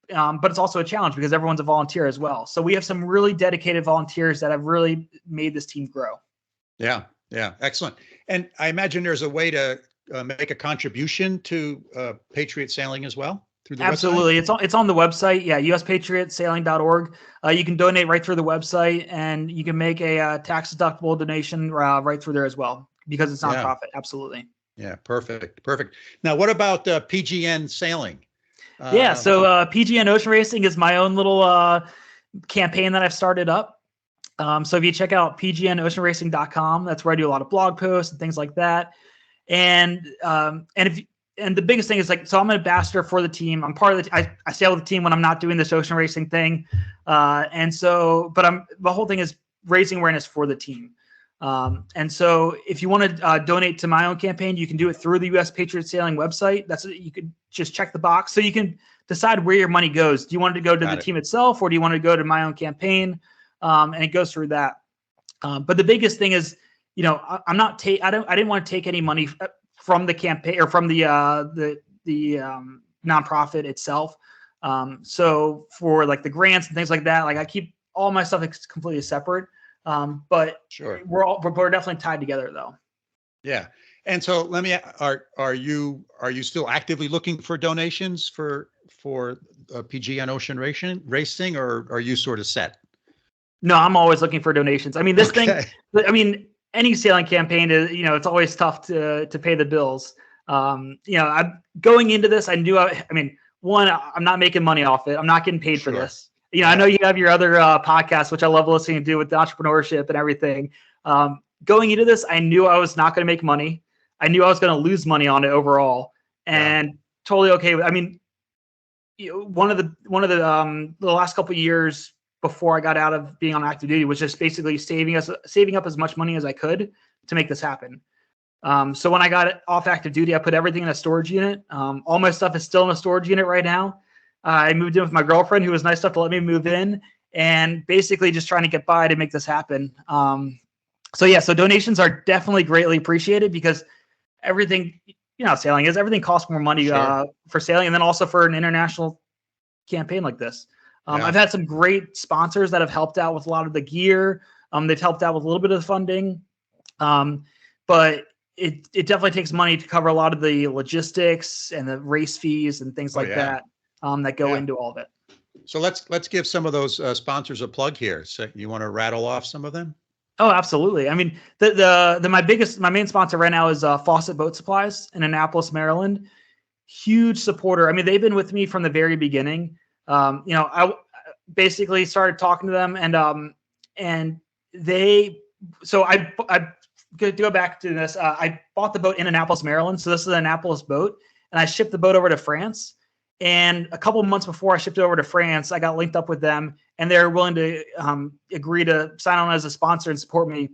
[SPEAKER 3] But it's also a challenge because everyone's a volunteer as well. So we have some really dedicated volunteers that have really made this team grow. Yeah.
[SPEAKER 1] Excellent. And I imagine there's a way to make a contribution to Patriot Sailing as well through the
[SPEAKER 3] Absolutely.
[SPEAKER 1] website?
[SPEAKER 3] It's on the website. Yeah. USPatriotSailing.org. You can donate right through the website, and you can make a tax deductible donation right through there as well, because it's nonprofit. Absolutely.
[SPEAKER 1] Yeah. Perfect. Now, what about PGN Sailing?
[SPEAKER 3] So PGN Ocean Racing is my own little campaign that I've started up. So if you check out pgnoceanracing.com, that's where I do a lot of blog posts and things like that. And the biggest thing is so I'm an ambassador for the team. I'm part of I sail with the team when I'm not doing this ocean racing thing. But the whole thing is raising awareness for the team. And so if you want to donate to my own campaign, you can do it through the US Patriot Sailing website. You could just check the box. So you can decide where your money goes. Do you want it to go to the team itself, or do you want to go to my own campaign? And it goes through that. But the biggest thing is, I didn't want to take any money from the campaign or from the nonprofit itself. So for the grants and things like that, I keep all my stuff completely separate. But
[SPEAKER 1] sure,
[SPEAKER 3] we're definitely tied together though.
[SPEAKER 1] Yeah. And so let me, are you still actively looking for donations for PGN Ocean Racing, or are you sort of set?
[SPEAKER 3] No, I'm always looking for donations. I mean, any sailing campaign is, it's always tough to pay the bills. I'm going into this, I knew, I'm not making money off it. I'm not getting paid for this. I know you have your other podcasts, which I love listening to with the entrepreneurship and everything. Going into this, I knew I was not going to make money. I knew I was going to lose money on it overall, and totally okay. One of the last couple of years before I got out of being on active duty was just basically saving up as much money as I could to make this happen. So when I got off active duty, I put everything in a storage unit. All my stuff is still in a storage unit right now. I moved in with my girlfriend, who was nice enough to let me move in, and basically just trying to get by to make this happen. So donations are definitely greatly appreciated, because everything, sailing is, everything costs more money for sailing, and then also for an international campaign like this. I've had some great sponsors that have helped out with a lot of the gear. They've helped out with a little bit of the funding, but it definitely takes money to cover a lot of the logistics and the race fees and things that go into all of it.
[SPEAKER 1] So let's give some of those sponsors a plug here. So you want to rattle off some of them?
[SPEAKER 3] Oh, absolutely. I mean, my main sponsor right now is Fawcett Boat Supplies in Annapolis, Maryland. Huge supporter. I mean, they've been with me from the very beginning. I basically started talking to them, and I could go back to this. I bought the boat in Annapolis, Maryland. So this is an Annapolis boat, and I shipped the boat over to France. And a couple of months before I shipped it over to France, I got linked up with them, and they're willing to agree to sign on as a sponsor and support me.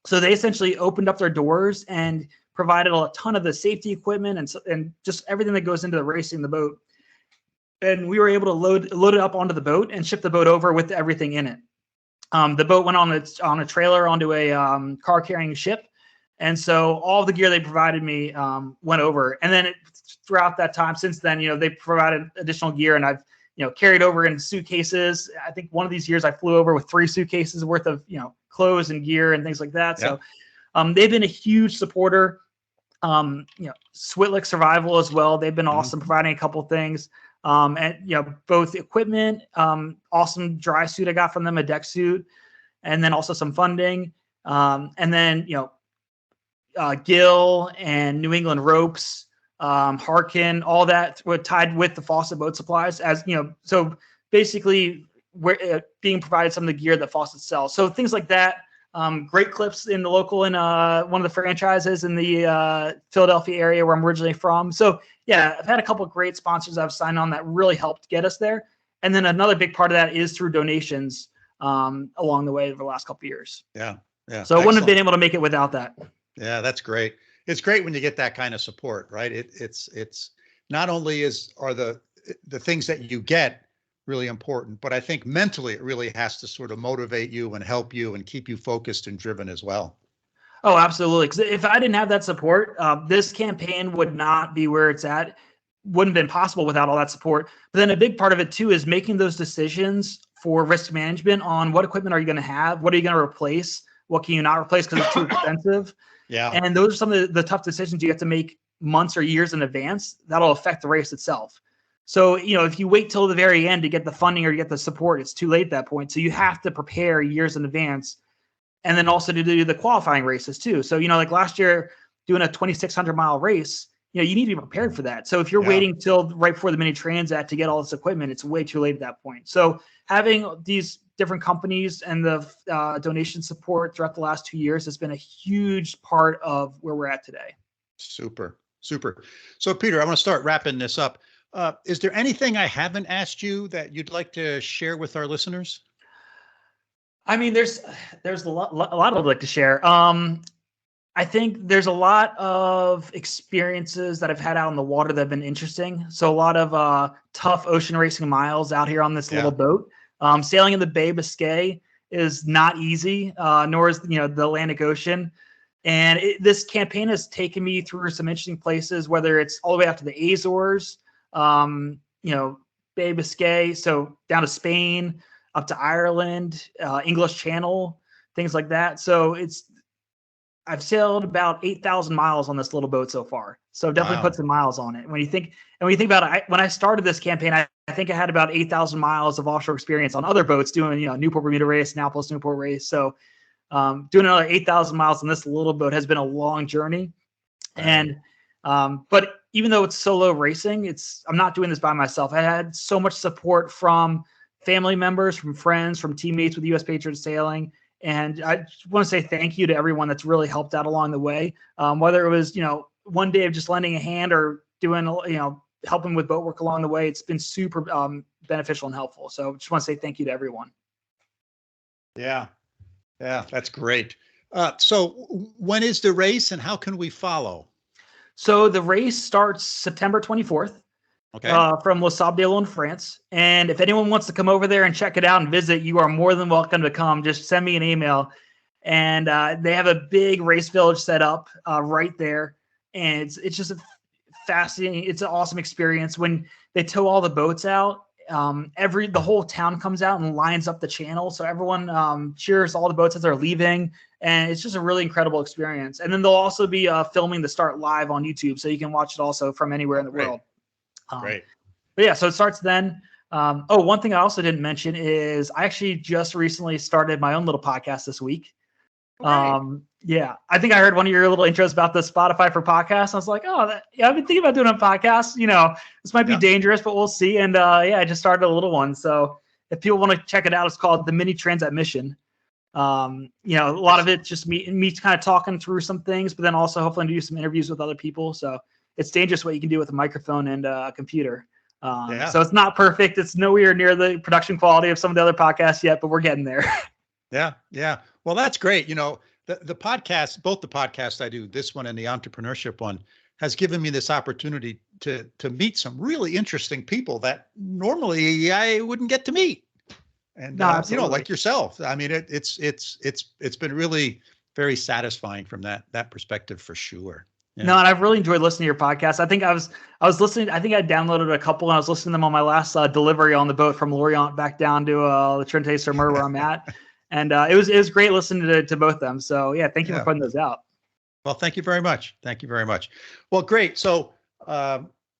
[SPEAKER 3] So they essentially opened up their doors and provided a ton of the safety equipment and just everything that goes into the racing the boat. And we were able to load it up onto the boat and ship the boat over with everything in it. The boat went on a trailer onto a car carrying ship. And so all the gear they provided me went over. And then throughout that time since then, they provided additional gear, and I've carried over in suitcases. I think one of these years I flew over with 3 suitcases worth of, clothes and gear and things like that.
[SPEAKER 1] Yeah.
[SPEAKER 3] So they've been a huge supporter. Switlick Survival as well. They've been awesome, providing a couple of things. And both equipment, awesome dry suit I got from them, a deck suit, and then also some funding. And then Gill and New England Ropes, Harkin, all that were tied with the Fawcett Boat Supplies, as so basically we're being provided some of the gear that Fawcett sells. So things like that. Great clips in the local and one of the franchises in the Philadelphia area where I'm originally from. So yeah, I've had a couple of great sponsors I've signed on that really helped get us there. And then another big part of that is through donations along the way over the last couple of years.
[SPEAKER 1] Yeah. Yeah.
[SPEAKER 3] So I wouldn't have been able to make it without that.
[SPEAKER 1] Yeah, that's great. It's great when you get that kind of support, right? It's not only are the things that you get really important, but I think mentally it really has to sort of motivate you and help you and keep you focused and driven as well.
[SPEAKER 3] Oh, absolutely. Because if I didn't have that support, this campaign would not be where it's at. Wouldn't have been possible without all that support. But then a big part of it too is making those decisions for risk management on what equipment are you going to have, what are you going to replace, what can you not replace because it's too expensive.
[SPEAKER 1] Yeah.
[SPEAKER 3] And those are some of the tough decisions you have to make months or years in advance. That'll affect the race itself. So, if you wait till the very end to get the funding or to get the support, it's too late at that point. So you have to prepare years in advance. And then also to do the qualifying races too. So, like last year doing a 2,600 mile race, you need to be prepared for that. So if you're waiting till right before the Mini-Transat to get all this equipment, it's way too late at that point. So having these different companies and the donation support throughout the last 2 years has been a huge part of where we're at today.
[SPEAKER 1] Super. So Peter, I want to start wrapping this up. Is there anything I haven't asked you that you'd like to share with our listeners?
[SPEAKER 3] I mean, there's a lot I'd like to share. I think there's a lot of experiences that I've had out on the water that have been interesting. So a lot of tough ocean racing miles out here on this little boat. Sailing in the Bay of Biscay is not easy, nor is the Atlantic Ocean. And this campaign has taken me through some interesting places, whether it's all the way out to the Azores, Bay of Biscay, so down to Spain, up to Ireland, English Channel, things like that. So I've sailed about 8,000 miles on this little boat so far. So definitely put some miles on it. When you think about it, when I started this campaign, I think I had about 8,000 miles of offshore experience on other boats doing, Newport Bermuda race, Annapolis Newport race. So doing another 8,000 miles on this little boat has been a long journey. And but even though it's solo racing, I'm not doing this by myself. I had so much support from family members, from friends, from teammates with US Patriot Sailing. And I just want to say thank you to everyone that's really helped out along the way. Whether it was, one day of just lending a hand or doing, helping with boat work along the way, it's been super beneficial and helpful. So just want to say thank you to everyone.
[SPEAKER 1] Yeah, that's great. So when is the race and how can we follow?
[SPEAKER 3] So the race starts September 24th.
[SPEAKER 1] Okay.
[SPEAKER 3] From Les Sables in France. And if anyone wants to come over there and check it out and visit, you are more than welcome to come. Just send me an email. And they have a big race village set up right there. And it's just a fascinating, it's an awesome experience. When they tow all the boats out, the whole town comes out and lines up the channel. So everyone cheers all the boats as they're leaving. And it's just a really incredible experience. And then they'll also be filming the start live on YouTube. So you can watch it also from anywhere in the world.
[SPEAKER 1] Great.
[SPEAKER 3] But yeah, so it starts then. One thing I also didn't mention is I actually just recently started my own little podcast this week. Yeah, I think I heard one of your little intros about the Spotify for podcasts. I was like, I've been thinking about doing a podcast. This might be dangerous, but we'll see. And I just started a little one. So if people want to check it out, it's called the Mini-Transat Mission. A lot of it just me kind of talking through some things, but then also hopefully do some interviews with other people. So it's dangerous what you can do with a microphone and a computer. So it's not perfect. It's nowhere near the production quality of some of the other podcasts yet, but we're getting there.
[SPEAKER 1] Yeah. Well, that's great. The podcast, both the podcasts I do, this one and the entrepreneurship one, has given me this opportunity to meet some really interesting people that normally I wouldn't get to meet. And like yourself. I mean, it's been really very satisfying from that perspective for sure. Yeah.
[SPEAKER 3] No, and I've really enjoyed listening to your podcast. I was listening. I think I downloaded a couple, and I was listening to them on my last delivery on the boat from Lorient back down to the Trente-sur-Mer where I'm at, and it was great listening to both of them. So yeah, thank you for putting those out.
[SPEAKER 1] Well, thank you very much. Thank you very much. Well, great. So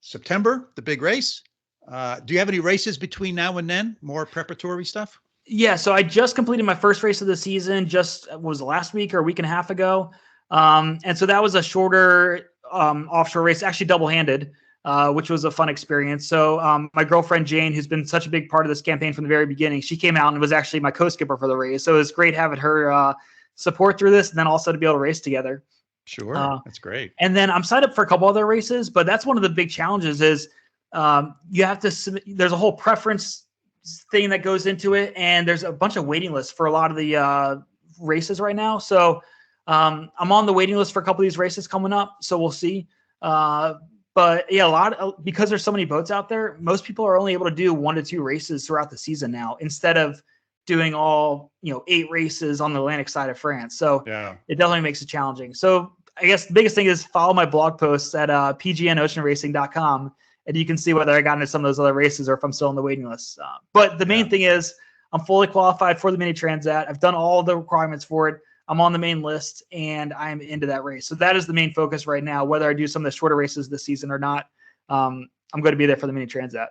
[SPEAKER 1] September, the big race. Do you have any races between now and then? More preparatory stuff?
[SPEAKER 3] Yeah, so I just completed my first race of the season. Just was last week or a week and a half ago. And so that was a shorter offshore race, actually double-handed, which was a fun experience. So my girlfriend Jane, who's been such a big part of this campaign from the very beginning, she came out and was actually my co-skipper for the race. So it was great having her support through this, and then also to be able to race together.
[SPEAKER 1] Sure, that's great.
[SPEAKER 3] And then I'm signed up for a couple other races, but that's one of the big challenges is you have to submit. There's a whole preference thing that goes into it, and there's a bunch of waiting lists for a lot of the races right now. So I'm on the waiting list for a couple of these races coming up, so we'll see. But yeah, because there's so many boats out there, most people are only able to do 1 to 2 races throughout the season now, instead of doing all 8 races on the Atlantic side of France. So it definitely makes it challenging. So I guess the biggest thing is follow my blog posts at pgnoceanracing.com, and you can see whether I got into some of those other races or if I'm still on the waiting list. But the main thing is I'm fully qualified for the Mini-Transat. I've done all the requirements for it. I'm on the main list, and I'm into that race. So that is the main focus right now. Whether I do some of the shorter races this season or not, I'm going to be there for the Mini-Transat.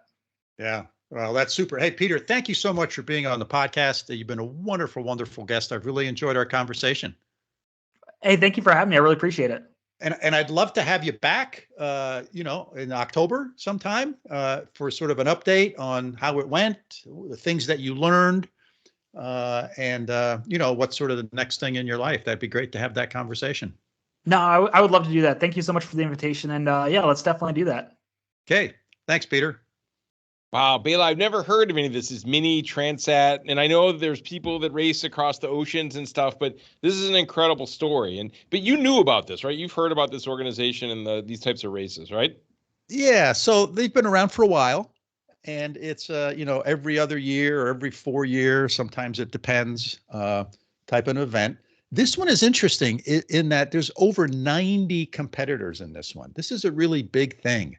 [SPEAKER 1] Yeah. Well, that's super. Hey, Peter, thank you so much for being on the podcast. You've been a wonderful, wonderful guest. I've really enjoyed our conversation.
[SPEAKER 3] Hey, thank you for having me. I really appreciate it.
[SPEAKER 1] And I'd love to have you back, in October sometime for sort of an update on how it went, the things that you learned, and what's sort of the next thing in your life. That'd be great to have that conversation.
[SPEAKER 3] No, I would love to do that. Thank you so much for the invitation. And let's definitely do that.
[SPEAKER 1] Okay. Thanks, Peter.
[SPEAKER 2] Wow, Bela, I've never heard of any of this. Is Mini-Transat, and I know there's people that race across the oceans and stuff, but this is an incredible story. But you knew about this, right? You've heard about this organization and these types of races, right?
[SPEAKER 1] Yeah, so they've been around for a while, and it's every other year or every 4 years, sometimes it depends, type of event. This one is interesting in that there's over 90 competitors in this one. This is a really big thing,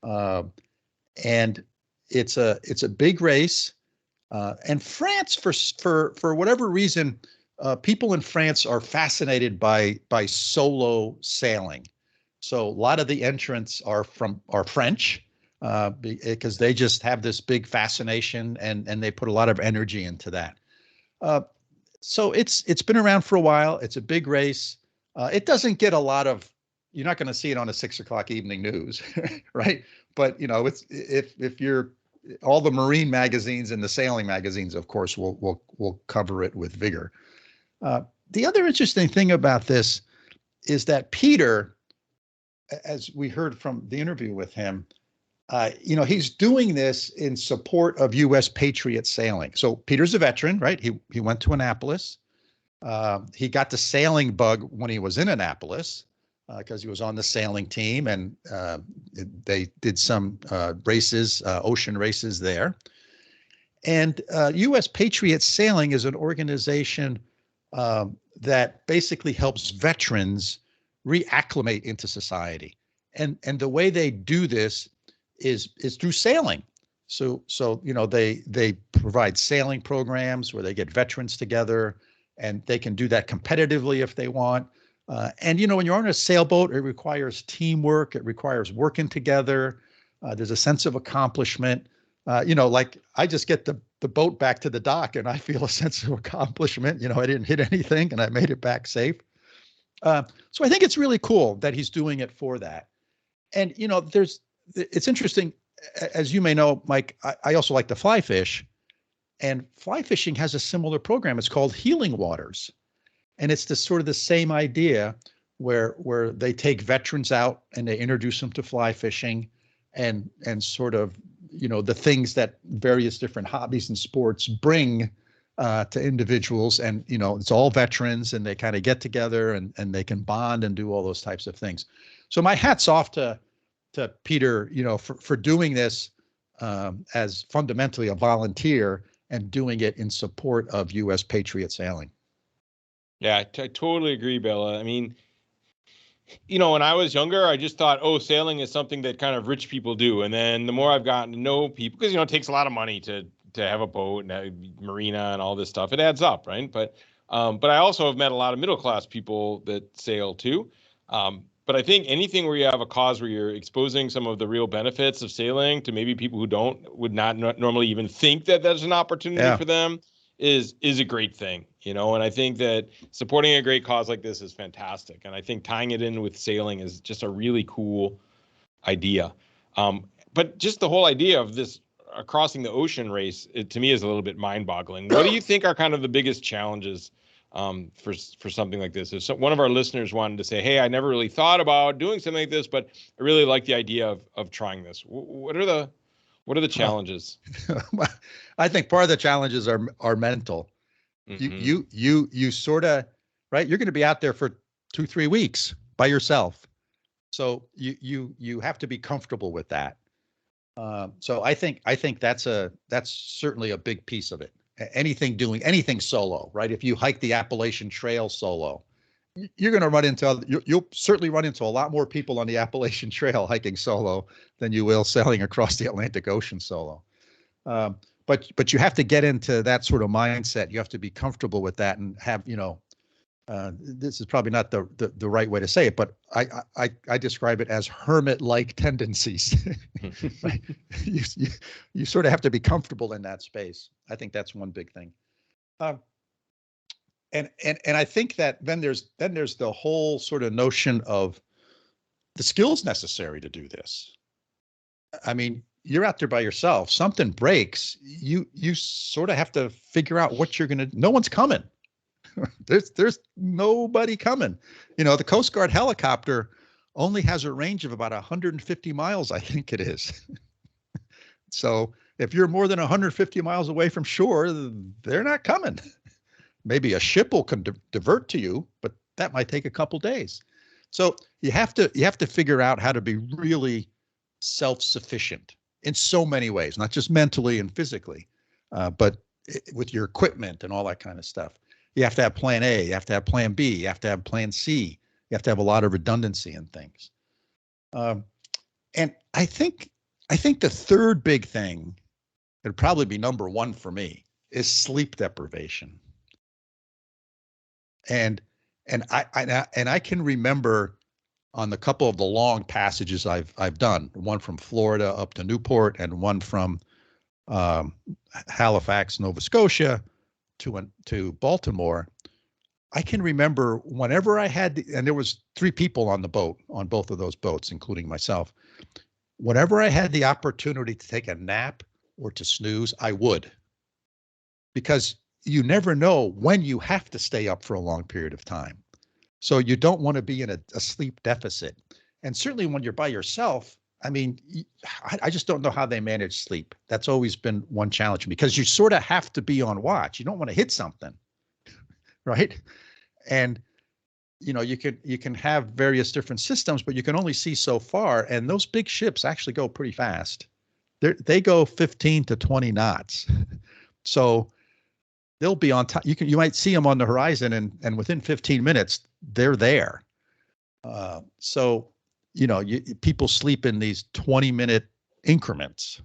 [SPEAKER 1] and it's a big race, and France, for whatever reason, people in France are fascinated by solo sailing. So a lot of the entrants are French, because they just have this big fascination, and they put a lot of energy into that. So it's been around for a while. It's a big race. It doesn't get a lot of. You're not going to see it on a 6 o'clock evening news, right? But it's if you're all the marine magazines and the sailing magazines, of course, will cover it with vigor. The other interesting thing about this is that Peter, as we heard from the interview with him, he's doing this in support of US Patriot Sailing. So Peter's a veteran, right? He went to Annapolis. He got the sailing bug when he was in Annapolis, because he was on the sailing team, and they did some races, ocean races there. And US Patriot Sailing is an organization that basically helps veterans reacclimate into society. And the way they do this is through sailing. So they provide sailing programs where they get veterans together, and they can do that competitively if they want. And when you're on a sailboat, it requires teamwork. It requires working together. There's a sense of accomplishment. Like I just get the boat back to the dock, and I feel a sense of accomplishment. I didn't hit anything, and I made it back safe. So I think it's really cool that he's doing it for that. And it's interesting, as you may know, Mike. I also like to fly fish, and fly fishing has a similar program. It's called Healing Waters. And it's the same idea where they take veterans out and they introduce them to fly fishing, and sort of, the things that various different hobbies and sports bring to individuals. And, it's all veterans, and they kind of get together and they can bond and do all those types of things. So my hat's off to Peter, for doing this as fundamentally a volunteer and doing it in support of US Patriot Sailing.
[SPEAKER 2] Yeah, I totally agree, Bela. I mean, when I was younger, I just thought, oh, sailing is something that kind of rich people do. And then the more I've gotten to know people, because, it takes a lot of money to have a boat and a marina and all this stuff, it adds up, right? But I also have met a lot of middle-class people that sail too. But I think anything where you have a cause where you're exposing some of the real benefits of sailing to maybe people who would not normally even think that there's an opportunity for them is a great thing, and I think that supporting a great cause like this is fantastic. And I think tying it in with sailing is just a really cool idea. But just the whole idea of this crossing the ocean race, to me, is a little bit mind-boggling. What do you think are kind of the biggest challenges for something like this? If one of our listeners wanted to say, hey, I never really thought about doing something like this, but I really like the idea of trying this. What are the challenges?
[SPEAKER 1] I think part of the challenges are mental. Mm-hmm. You sort of, right? You're going to be out there for 2-3 weeks by yourself. So you have to be comfortable with that. So I think that's certainly a big piece of it. Doing anything solo, right? If you hike the Appalachian Trail solo, you're going to you'll certainly run into a lot more people on the Appalachian Trail hiking solo than you will sailing across the Atlantic Ocean solo. But you have to get into that sort of mindset. You have to be comfortable with that and have, this is probably not the right way to say it, but I describe it as hermit-like tendencies. Right? You sort of have to be comfortable in that space. I think that's one big thing. And I think that then there's the whole sort of notion of the skills necessary to do this. I mean, you're out there by yourself. Something breaks, you sort of have to figure out what you're gonna. No one's coming. There's nobody coming. The Coast Guard helicopter only has a range of about 150 miles, I think it is. So if you're more than 150 miles away from shore, they're not coming. Maybe a ship will divert to you, but that might take a couple days. So you have to figure out how to be really self-sufficient in so many ways, not just mentally and physically, but with your equipment and all that kind of stuff. You have to have plan A, you have to have plan B, you have to have plan C, you have to have a lot of redundancy in things. And I think the third big thing, it'd probably be number one for me, is sleep deprivation. And I can remember on the couple of the long passages I've done, one from Florida up to Newport and one from Halifax, Nova Scotia to Baltimore. I can remember whenever I had, and there was 3 people on the boat, on both of those boats, including myself. Whenever I had the opportunity to take a nap or to snooze, I would, because you never know when you have to stay up for a long period of time. So you don't want to be in a sleep deficit. And certainly when you're by yourself, I mean, I just don't know how they manage sleep. That's always been one challenge, because you sort of have to be on watch. You don't want to hit something, right? And you can have various different systems, but you can only see so far. And those big ships actually go pretty fast. They go 15 to 20 knots. So they'll be on top. You might see them on the horizon, and within 15 minutes they're there. So people sleep in these 20-minute increments,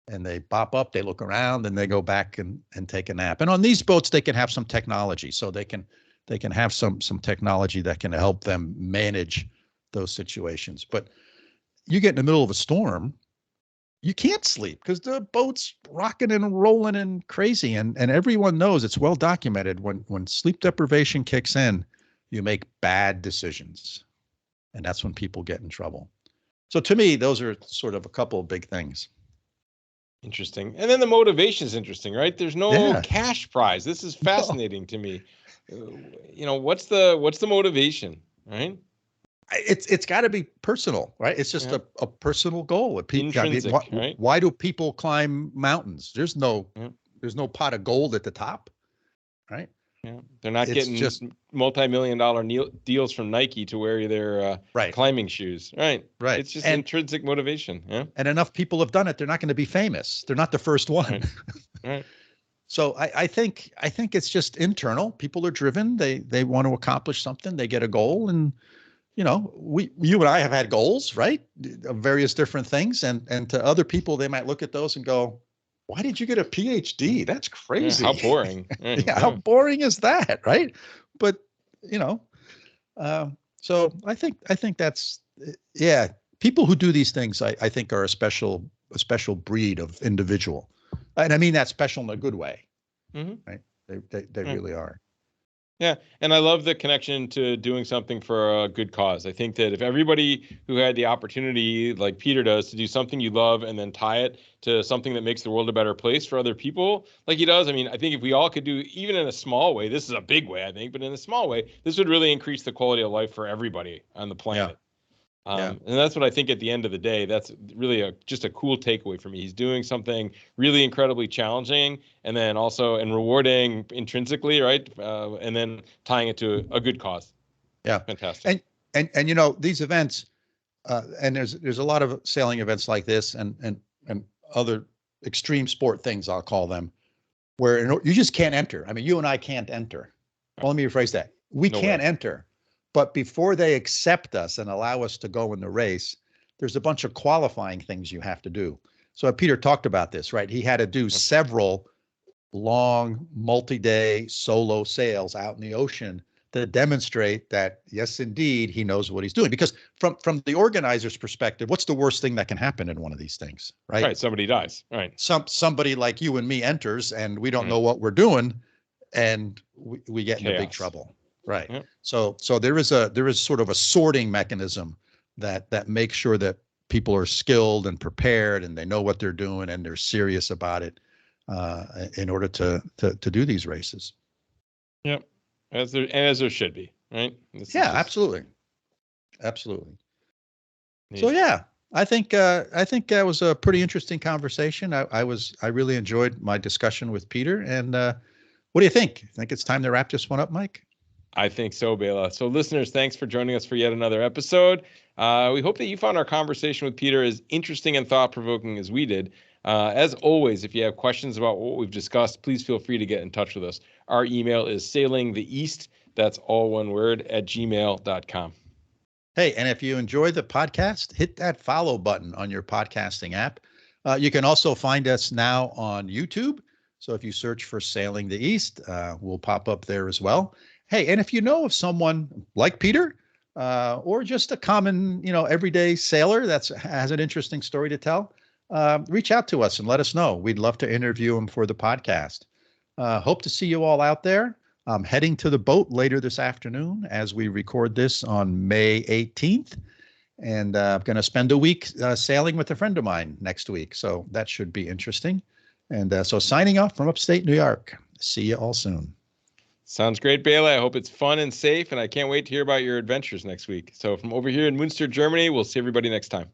[SPEAKER 1] and they pop up, they look around, and they go back and take a nap. And on these boats, they can have some technology, so they can have some technology that can help them manage those situations. But you get in the middle of a storm, you can't sleep because the boat's rocking and rolling and crazy. And everyone knows, it's well documented, when sleep deprivation kicks in, you make bad decisions. And that's when people get in trouble. So to me, those are sort of a couple of big things.
[SPEAKER 2] Interesting. And then the motivation is interesting, right? There's no cash prize. This is fascinating to me. What's the motivation, right?
[SPEAKER 1] It's got to be personal, right? It's just a personal goal.
[SPEAKER 2] Intrinsic, right?
[SPEAKER 1] Why do people climb mountains? There's no pot of gold at the top, right?
[SPEAKER 2] Yeah, they're not getting just multi-million-dollar deals from Nike to wear their climbing shoes, right?
[SPEAKER 1] Right.
[SPEAKER 2] It's just intrinsic motivation. Yeah.
[SPEAKER 1] And enough people have done it; they're not going to be famous. They're not the first one.
[SPEAKER 2] Right.
[SPEAKER 1] So I think it's just internal. People are driven. They want to accomplish something. They get a goal, and you and I have had goals, right? Of various different things. And to other people, they might look at those and go, why did you get a PhD? That's crazy.
[SPEAKER 2] Yeah, how boring.
[SPEAKER 1] Yeah, how boring is that? Right. But, so I think that's, yeah, people who do these things, I think are a special breed of individual. And I mean, that special in a good way, right? They really are.
[SPEAKER 2] Yeah. And I love the connection to doing something for a good cause. I think that if everybody who had the opportunity, like Peter does, to do something you love and then tie it to something that makes the world a better place for other people, like he does, I mean, I think if we all could do, even in a small way, this is a big way, I think, but in a small way, this would really increase the quality of life for everybody on the planet. And that's what I think at the end of the day, that's really just a cool takeaway for me. He's doing something really incredibly challenging and then also and rewarding intrinsically, right? And then tying it to a good cause.
[SPEAKER 1] Yeah.
[SPEAKER 2] Fantastic.
[SPEAKER 1] And these events, and there's a lot of sailing events like this and other extreme sport things, I'll call them, where you just can't enter. I mean, you and I can't enter. Well, let me rephrase that. We can't enter. But before they accept us and allow us to go in the race, there's a bunch of qualifying things you have to do. So Peter talked about this, right? He had to do several long, multi-day solo sails out in the ocean to demonstrate that, yes, indeed, he knows what he's doing. Because from the organizer's perspective, what's the worst thing that can happen in one of these things, right?
[SPEAKER 2] Right, somebody dies, right?
[SPEAKER 1] Somebody like you and me enters, and we don't know what we're doing, and we get into big trouble. Right. Yep. So there is sort of a sorting mechanism that makes sure that people are skilled and prepared and they know what they're doing and they're serious about it in order to do these races.
[SPEAKER 2] Yep. As there should be, right?
[SPEAKER 1] Absolutely. Absolutely. Neat. So yeah, I think that was a pretty interesting conversation. I really enjoyed my discussion with Peter. And what do you think? Think it's time to wrap this one up, Mike?
[SPEAKER 2] I think so, Bela. So listeners, thanks for joining us for yet another episode. We hope that you found our conversation with Peter as interesting and thought-provoking as we did. As always, if you have questions about what we've discussed, please feel free to get in touch with us. Our email is sailingtheeast, that's all one word, @gmail.com.
[SPEAKER 1] Hey, and if you enjoy the podcast, hit that follow button on your podcasting app. You can also find us now on YouTube. So if you search for Sailing the East, we'll pop up there as well. Hey, and if you know of someone like Peter, or just a common, everyday sailor that has an interesting story to tell, reach out to us and let us know. We'd love to interview him for the podcast. Hope to see you all out there. I'm heading to the boat later this afternoon as we record this on May 18th. And I'm going to spend a week sailing with a friend of mine next week. So that should be interesting. And so signing off from upstate New York. See you all soon.
[SPEAKER 2] Sounds great, Bela. I hope it's fun and safe, and I can't wait to hear about your adventures next week. So from over here in Münster, Germany, we'll see everybody next time.